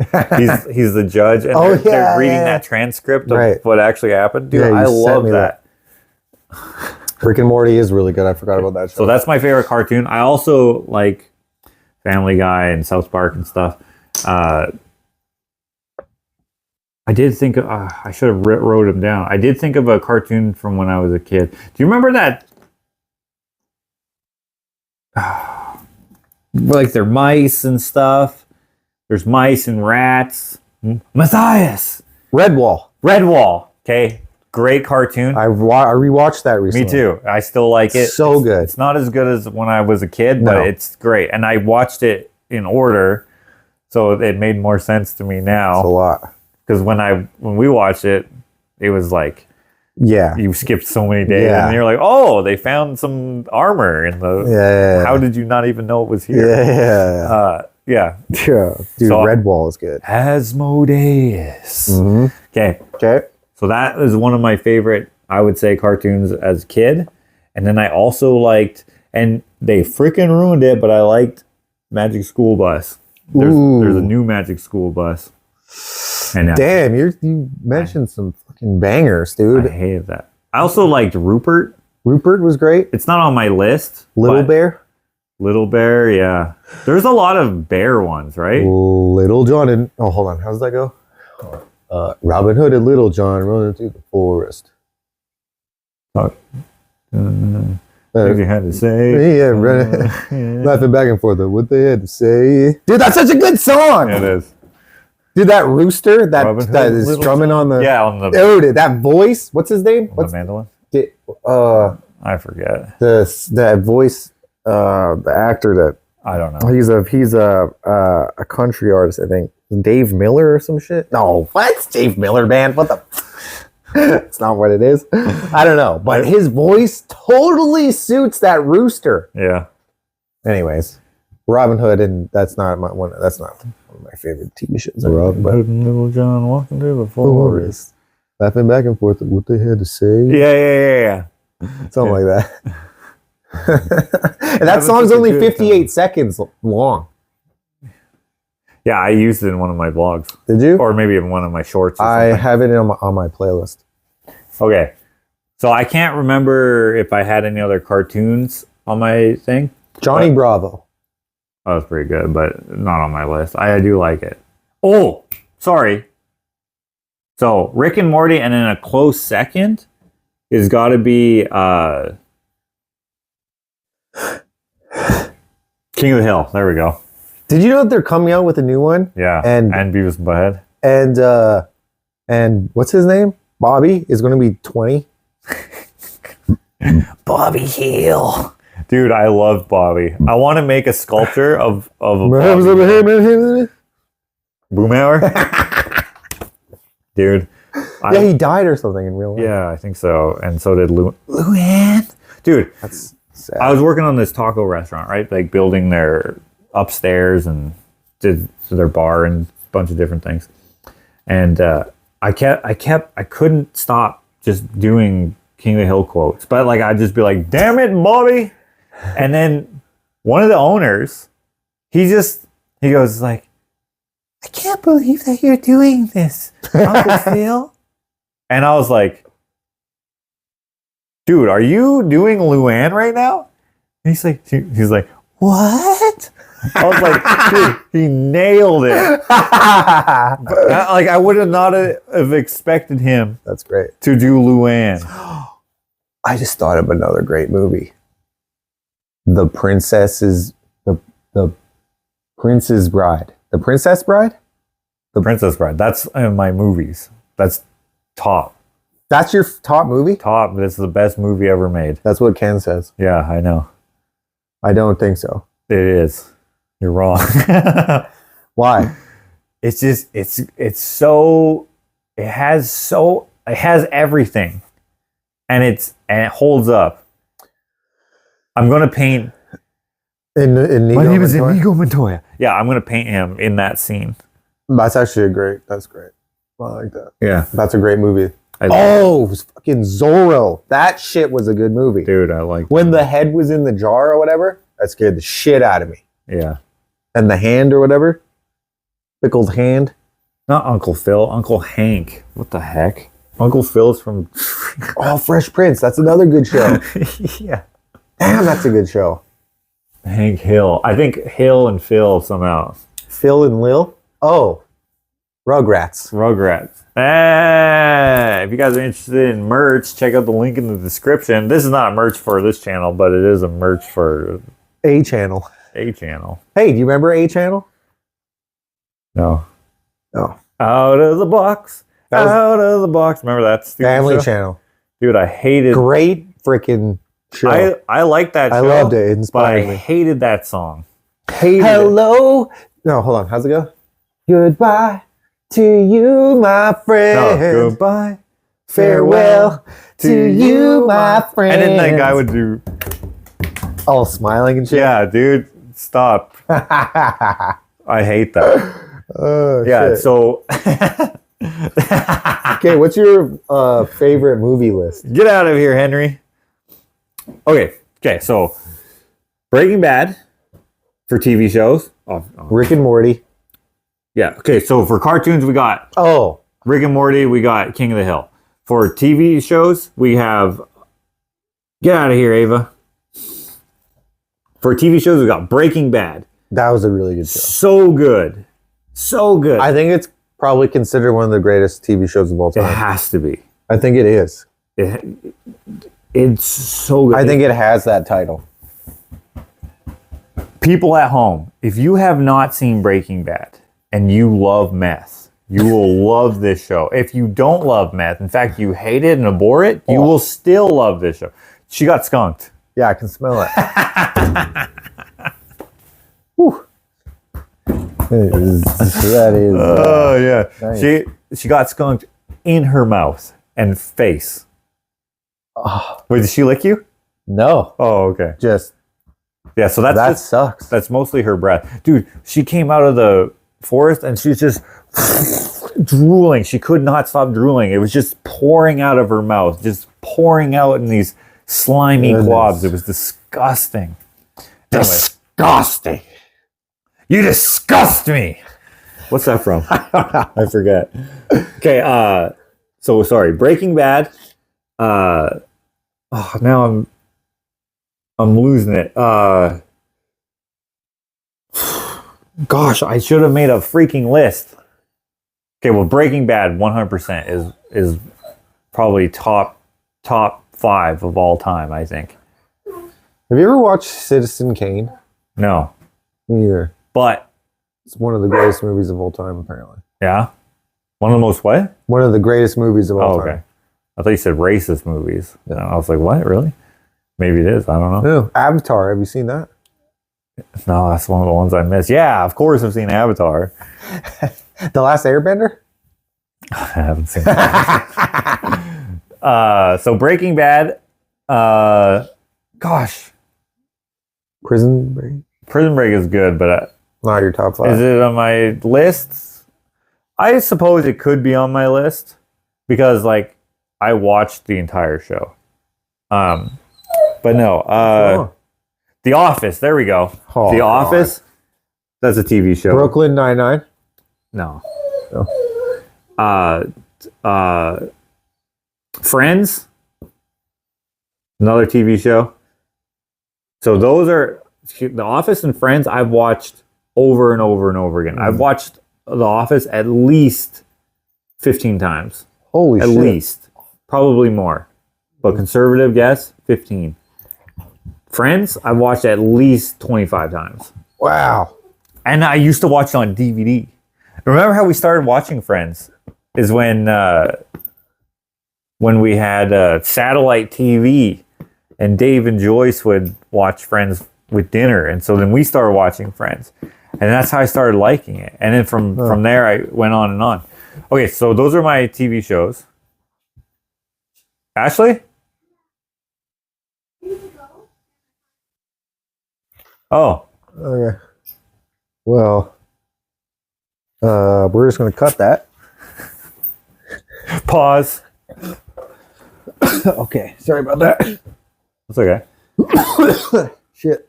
He's the judge, and they're reading that transcript of what actually happened. Dude, I love that. Rick and Morty is really good. I forgot about that show. So that's my favorite cartoon. I also like Family Guy and South Park and stuff. I I did think of, I should have wrote them down. I did think of a cartoon from when I was a kid. Do you remember that? Like they're mice and stuff. There's mice and rats. Matthias. Redwall. Okay. Great cartoon. I rewatched that recently. Me too. I still like it. So good. It's not as good as when I was a kid, but it's great. And I watched it in order, so it made more sense to me now. It's a lot. Because when we watched it, it was like, you skipped so many days, and you're like, oh, they found some armor in the. How did you not even know it was here? Yeah. Dude, so, Redwall is good. Asmodeus. Okay. So that is one of my favorite, I would say, cartoons as a kid. And then I also liked, and they freaking ruined it, but I liked Magic School Bus. There's a new Magic School Bus. And damn, you mentioned some fucking bangers, dude. I hated that. I also liked Rupert. Rupert was great. It's not on my list. Little Bear, yeah. There's a lot of bear ones, right? Little John and hold on, how does that go? Robin Hood and Little John running through the forest. What you had to say? Laughing back and forth at what they had to say. Dude, that's such a good song. It is. Dude, that rooster that is strumming on the dude, that voice. What's his name? What's the mandolin? I forget. That voice. The actor that I don't know. He's a country artist, I think. Dave Miller or some shit. No, what's Dave Miller band? What the? It's not what it is. I don't know, but his voice totally suits that rooster. Yeah. Anyways, Robin Hood, and that's not one of my favorite TV shows. Robin Hood and Little John walking through the forest, laughing back and forth at what they had to say. Yeah. Something like that. And that song's only 58 seconds long. Yeah, I used it in one of my vlogs. Did you? Or maybe in one of my shorts. I have it on my playlist. Okay. So I can't remember if I had any other cartoons on my thing. Johnny Bravo. That was pretty good, but not on my list. I do like it. Oh, sorry. So Rick and Morty, and in a close second is got to be King of the Hill. There we go. Did you know that they're coming out with a new one? Yeah, and Beavis and Butthead. And what's his name? Bobby is going to be 20. Bobby Hill. Dude, I love Bobby. I want to make a sculpture of a Bobby. Boomhauer? Dude. He died or something in real life. Yeah, I think so. And so did Luann. Dude, that's sad. I was working on this taco restaurant, right? Like building their upstairs and did their bar and a bunch of different things. And I couldn't stop just doing King of the Hill quotes. But like I'd just be like, damn it, Bobby. And then one of the owners, he goes like, I can't believe that you're doing this, Uncle Phil. And I was like, dude, are you doing Luann right now? And he's like, what? I was like, dude, he nailed it. I would have not have expected him. That's great. To do Luann. I just thought of another great movie. The Princess Bride. The Princess Bride? The Princess Bride. That's in my movies. That's top. That's your top movie? Top. This is the best movie ever made. That's what Ken says. Yeah, I know. I don't think so. It is. You're wrong. Why? It's just, it has everything. And it holds up. I'm going to paint. My name is Inigo Montoya. Yeah, I'm going to paint him in that scene. That's actually that's great. I like that. Yeah. That's a great movie. Fucking Zorro. That shit was a good movie. Dude, I like when the head was in the jar or whatever, that scared the shit out of me. Yeah. And the hand or whatever. Pickled hand. Not Uncle Phil, Uncle Hank. What the heck? Uncle Phil's from Fresh Prince. That's another good show. Yeah. Damn, that's a good show. Hank Hill. I think Hill and Phil somehow. Phil and Lil? Oh. Rugrats. If you guys are interested in merch, check out the link in the description. This is not merch for this channel, but it is a merch for A channel. A channel. Hey, do you remember A channel? No. No. Out of the box. Out of the box. Remember that Family show? Channel. Dude, I hated. Great freaking show. I liked that show. I loved it. It but inspired I me. hated that song. Hello. No, hold on. How's it go? Goodbye to you, my friend. No, goodbye. Farewell to you, my friend. And then that guy would do. All smiling and shit. Yeah, dude, stop. I hate that. Oh, Yeah, shit. so. Okay, what's your favorite movie list? Get out of here, Henry. Okay, so Breaking Bad for TV shows. Oh. Rick and Morty. Yeah, okay, so for cartoons, we got Oh, Rick and Morty, we got King of the Hill. For TV shows, we have. Get out of here, Ava. For TV shows, we got Breaking Bad. that was a really good show. So good. So good. I think it's probably considered one of the greatest TV shows of all It time. has to be. I think it is. It's so good. I think it has that title. People at home, if you have not seen Breaking Bad and you love meth, you will love this show. If you don't love meth, in fact, you hate it and abhor it, you will still love this show. She got skunked. Yeah, I can smell it. Whew. That is. Oh yeah, nice. she got skunked in her mouth and face. Wait, did she lick you? No, Oh, okay. just Yeah, so that's that just, sucks. that's mostly her breath, dude. She came out of the forest and she's just drooling. She could not stop drooling. It was just pouring out of her mouth, just pouring out in these slimy globs. It was disgusting. Anyway. Disgusting. You disgust me. What's that from? I forget. Okay, so sorry. Breaking Bad. Now I'm losing it. Gosh, I should have made a freaking list. Okay, well, Breaking Bad 100% is probably top 5 of all time, I think. Have you ever watched Citizen Kane? No, Me either. but It's one of the greatest movies of all time, apparently. yeah, one of the most what? One of the greatest movies of all Oh, okay. time. I thought you said racist movies. And I was like, what? Really? Maybe it is. I don't know. No, Avatar. Have you seen that? No, that's one of the ones I missed. Yeah, of course I've seen Avatar. The Last Airbender? I haven't seen that. So Breaking Bad. Gosh, Prison Break? Prison Break is good, but Not your top 5. is it on my list? I suppose it could be on my list because, like, I watched the entire show. But no. The Office. There we go. Oh, The God. Office. That's a TV show. Brooklyn Nine-Nine? No. No. Friends. Another TV show. So those are The Office and Friends. I've watched over and over and over again. I've watched The Office at least 15 times. Holy At shit. least. Probably more. But conservative guess, 15. Friends, I've watched at least 25 times. Wow. And I used to watch it on DVD. Remember how we started watching Friends? Is when we had satellite TV and Dave and Joyce would watch Friends with dinner. And so then we started watching Friends. And that's how I started liking it. And then from there, I went on and on. Okay, so those are my TV shows. Ashley? Oh, Okay. Well, we're just going to cut that. pause. Okay. Sorry about that. That's okay. Shit.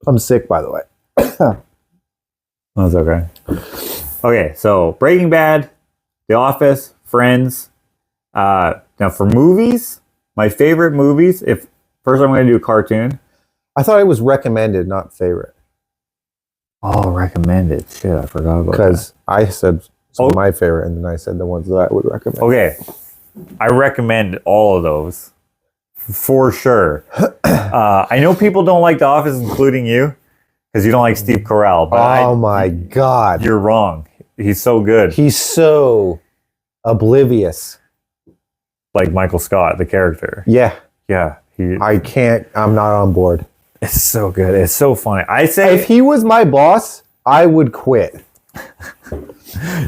I'm sick, by the way. That's okay. Okay, so Breaking Bad, The Office, Friends. Now for movies, my favorite movies, if first I'm going to do a cartoon. I thought it was recommended, not favorite. Oh, recommended. Shit, I forgot about that. Because I said some of my favorite, and then I said the ones that I would recommend. Okay. I recommend all of those. For sure. I know people don't like The Office, including you, because you don't like Steve Carell. But my God. You're wrong. He's so good. He's so oblivious. Like Michael Scott, the character. Yeah. Yeah. I'm not on board. It's so good. It's so funny. I say if he was my boss, I would quit.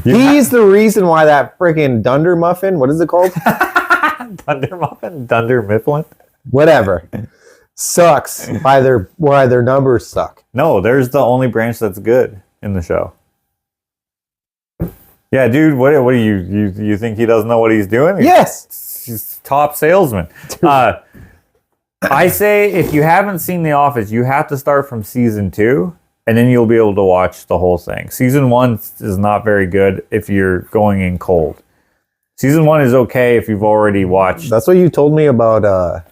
He's the reason why that freaking Dunder Muffin, what is it called? Dunder Muffin? Dunder Mifflin? Whatever. Sucks why their numbers suck. No, there's the only branch that's good in the show. Yeah, dude, what do you think he doesn't know what he's doing? Yes. He's top salesman. I say if you haven't seen The Office, you have to start from season 2, and then you'll be able to watch the whole thing. Season 1 is not very good if you're going in cold. Season 1 is okay if you've already watched. That's what you told me about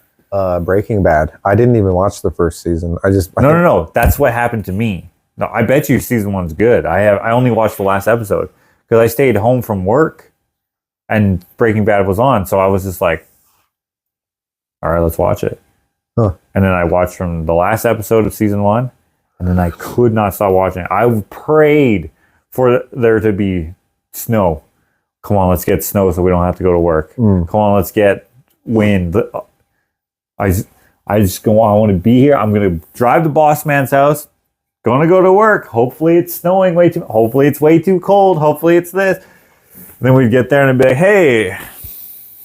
Breaking Bad. I didn't even watch the first season. No. That's what happened to me. No, I bet you season 1's good. I only watched the last episode because I stayed home from work, and Breaking Bad was on, so I was just like, all right, let's watch it. Huh. And then I watched from the last episode of season 1, and then I could not stop watching it. I prayed for there to be snow. Come on, let's get snow so we don't have to go to work. Come on, let's get wind. I just go, I want to be here. I'm going to drive to Boss Man's house. Going to go to work. Hopefully it's snowing hopefully it's way too cold. Hopefully it's this. And then we'd get there and it'd be like, hey,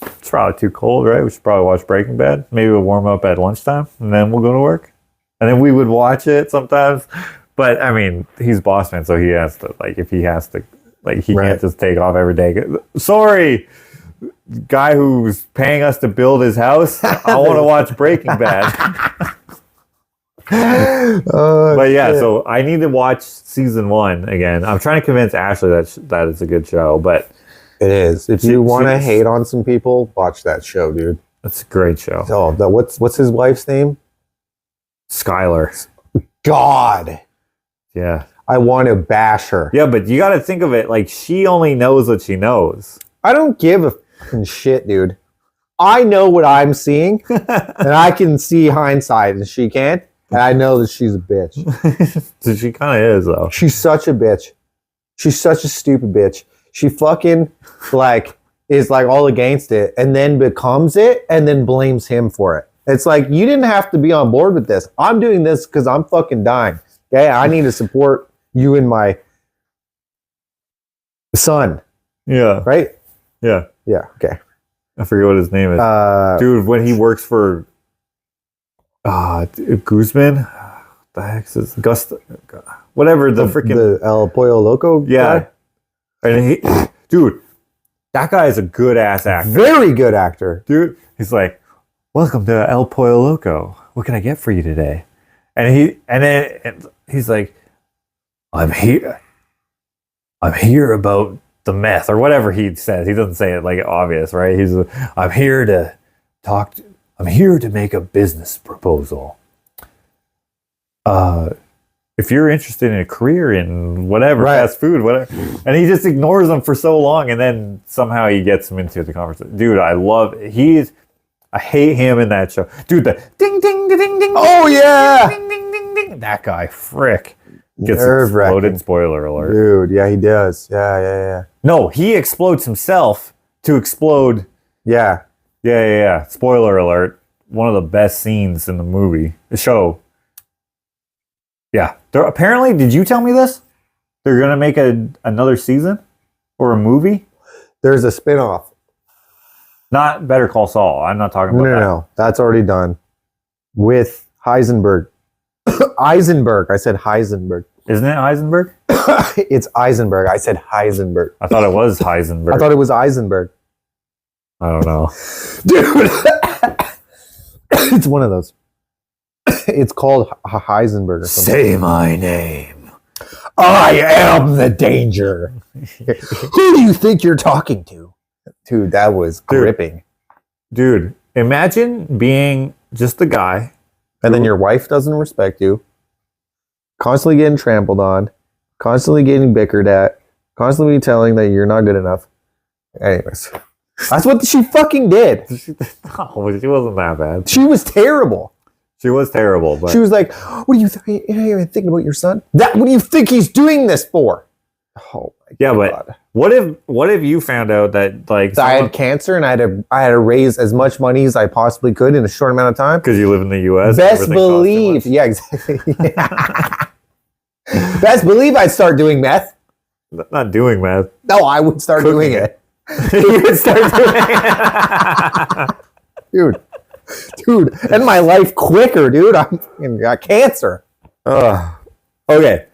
it's probably too cold, right? We should probably watch Breaking Bad. Maybe we'll warm up at lunchtime and then we'll go to work. And then we would watch it sometimes. But I mean, he's Boss Man, so he has to, if he has to, he can't just take off every day. Sorry, guy who's paying us to build his house. I want to watch Breaking Bad. But yeah, shit. So I need to watch season 1 again. I'm trying to convince Ashley that it's a good show, but it is. If you want to hate on some people, watch that show, dude. It's a great show. Oh, what's his wife's name? Skylar. God. Yeah. I want to bash her. Yeah, but you got to think of it she only knows what she knows. I don't give a fucking shit, dude. I know what I'm seeing, and I can see hindsight, and she can't. And I know that she's a bitch. So she kind of is, though. She's such a bitch. She's such a stupid bitch. She fucking, is all against it, and then becomes it, and then blames him for it. It's like, you didn't have to be on board with this. I'm doing this because I'm fucking dying. Okay? I need to support you and my son. Yeah. Right? Yeah. Yeah. Okay. I forget what his name is. Dude, when he works for Guzman, the heck is Gus? Whatever the freaking the El Pollo Loco. Yeah. Guy? And dude, that guy is a good ass actor. Very good actor, dude. He's like, "Welcome to El Pollo Loco. What can I get for you today?" And he's like, I'm here about the meth or whatever he says. He doesn't say it obvious, right? I'm here to make a business proposal. If you're interested in a career in whatever, right, fast food, whatever. And he just ignores them for so long, and then somehow he gets them into the conversation. Dude, I hate him in that show. Dude, the ding, ding, ding, ding, ding. Oh, yeah. Ding, ding, ding, ding. That guy, frick. Gets exploded, spoiler alert. Dude, yeah, he does. Yeah. No, he explodes himself to explode. Yeah. Yeah. Spoiler alert. One of the best scenes in the show. Yeah. Apparently, did you tell me this? They're going to make another season or a movie? There's a spinoff. Not Better Call Saul. I'm not talking about that. No. That's already done. With Heisenberg. Eisenberg. I said Heisenberg. Isn't it Heisenberg? It's Eisenberg. I said Heisenberg. I thought it was Heisenberg. I thought it was Eisenberg. I don't know. Dude. It's one of those. It's called Heisenberg or something. Say my name. I am the danger. Who do you think you're talking to? Dude, that was gripping. Dude, imagine being just a guy. And then your wife doesn't respect you. constantly getting trampled on, constantly getting bickered at, constantly telling that you're not good enough. Anyways, that's what she fucking did. No, she wasn't that bad. She was terrible. She was terrible, but She was like, "What do you think? You're even thinking about your son? What do you think he's doing this for?" Oh my yeah, God. but what if you found out that like I had cancer and I had to raise as much money as I possibly could in a short amount of time? because you live in the U.S. Best believe, yeah, exactly. Best believe I'd start doing meth. Not doing math. No, I would start doing it. You would start doing it. Dude, end my life quicker, dude. I fucking got cancer. Okay.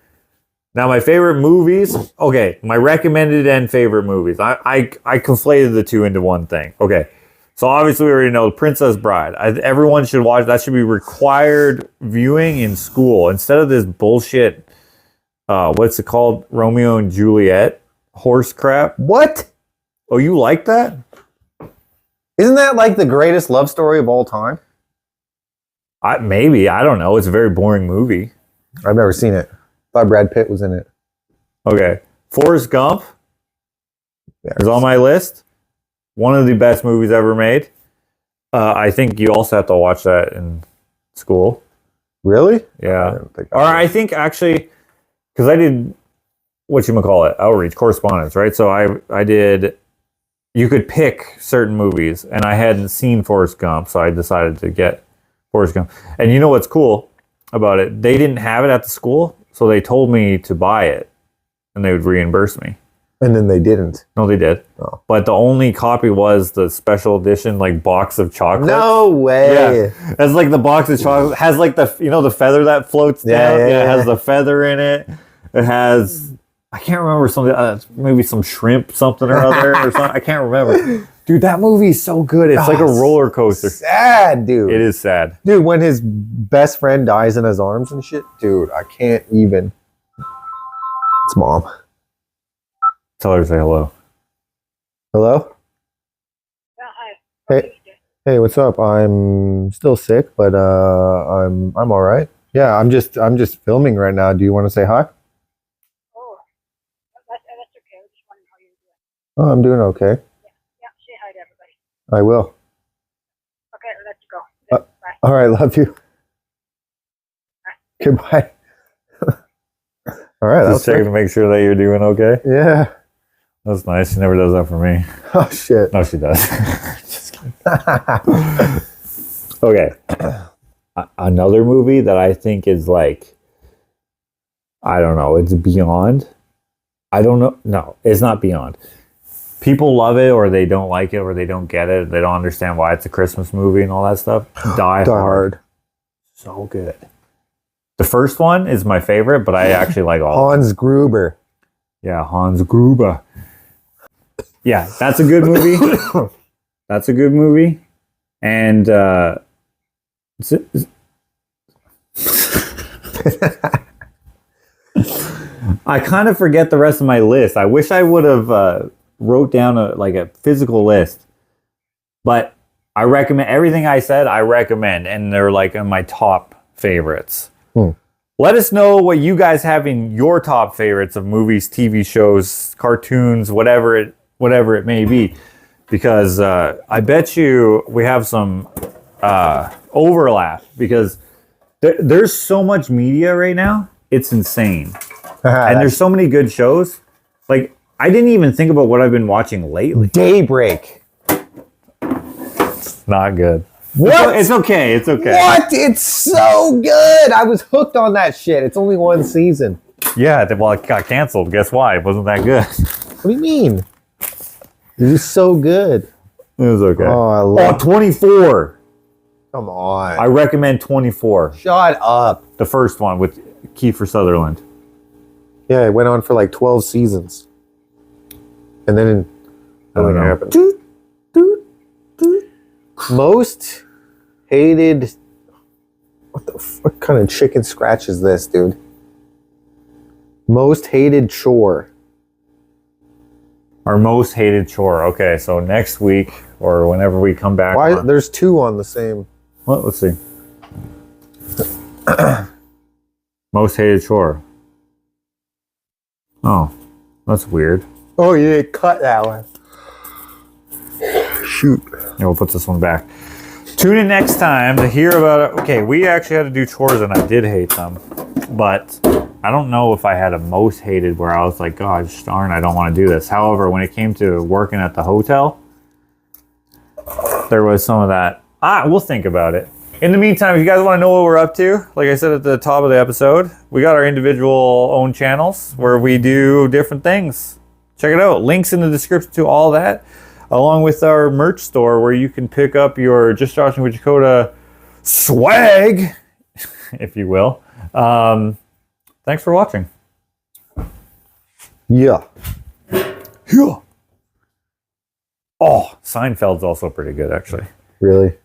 Now my favorite movies. Okay, my recommended and favorite movies. I conflated the two into one thing. Okay, so obviously we already know Princess Bride. Everyone should watch. That should be required viewing in school instead of this bullshit. What's it called? Romeo and Juliet horse crap. What? Oh, you like that? Isn't that like the greatest love story of all time? Maybe. I don't know. It's a very boring movie. I've never seen it. Thought Brad Pitt was in it. Okay. Forrest Gump is on my list. One of the best movies ever made. I think you also have to watch that in school. Really? Yeah. I think actually, because I did outreach, correspondence, right? So I did, you could pick certain movies, and I hadn't seen Forrest Gump, so I decided to get Forrest Gump. And you know what's cool about it? They didn't have it at the school, so they told me to buy it, and they would reimburse me. And then they didn't. No, they did. Oh. But the only copy was the special edition, like, box of chocolate. No way. Yeah. It's like the box of chocolate. Has, like, the feather that floats down? Yeah, it has the feather in it. It has, I can't remember something, maybe some shrimp something or other or something. I can't remember. Dude, that movie is so good. It's like a roller coaster. Sad, dude. It is sad. Dude, when his best friend dies in his arms and shit, dude, I can't even. It's Mom. Tell her to say hello. Hello? Yeah, hi. Hey, what's up? I'm still sick, but I'm all right. Yeah, I'm just filming right now. Do you want to say hi? Oh, that's okay. I was just wondering how you're doing. Oh, I'm doing okay. Yeah, say hi to everybody. I will. Okay, I'll let you go. Bye. All right, love you. Goodbye. All right, Just checking to make sure that you're doing okay. Yeah. That's nice. She never does that for me. Oh shit. No, she does. Just kidding. Okay. Another movie that I think is like, I don't know, it's beyond. I don't know. No, it's not beyond. People love it or they don't like it or they don't get it. They don't understand why it's a Christmas movie and all that stuff. Die Hard. So good. The first one is my favorite, but I actually like all Hans Gruber. Yeah, Hans Gruber. Yeah, that's a good movie. That's a good movie. And I kind of forget the rest of my list. I wish I would have wrote down a physical list. But I recommend everything I said. I recommend, and they're like in my top favorites. Let us know what you guys have in your top favorites of movies, TV shows, cartoons, whatever it may be, because I bet you we have some overlap because there's so much media right now. It's insane. And there's so many good shows. Like, I didn't even think about what I've been watching lately. Daybreak. It's not good. What? It's okay. It's okay. What? It's so good. I was hooked on that shit. It's only one season. Yeah, well, it got canceled. Guess why? It wasn't that good. What do you mean? It was so good. It was okay. Oh, I love 24. Come on. I recommend 24. Shut up. The first one with Kiefer Sutherland. Yeah, it went on for like 12 seasons. And then nothing happened. Most hated... What kind of chicken scratch is this, dude? Most hated chore. Our most hated chore. Okay, so next week or whenever we come back. Why? There's two on the same... Well, let's see. Most hated chore. Oh, that's weird. Oh, you didn't cut that one. Shoot. Yeah, we'll put this one back. Tune in next time to hear about it. Okay, we actually had to do chores and I did hate them. But I don't know if I had a most hated where I was like, gosh darn, I don't want to do this. However, when it came to working at the hotel, there was some of that. We'll think about it. In the meantime, if you guys want to know what we're up to, like I said at the top of the episode, we got our individual own channels where we do different things. Check it out. Links in the description to all that, along with our merch store where you can pick up your Just Joshing with Jakota swag, if you will. Thanks for watching. Yeah. Yeah. Oh, Seinfeld's also pretty good, actually. Really?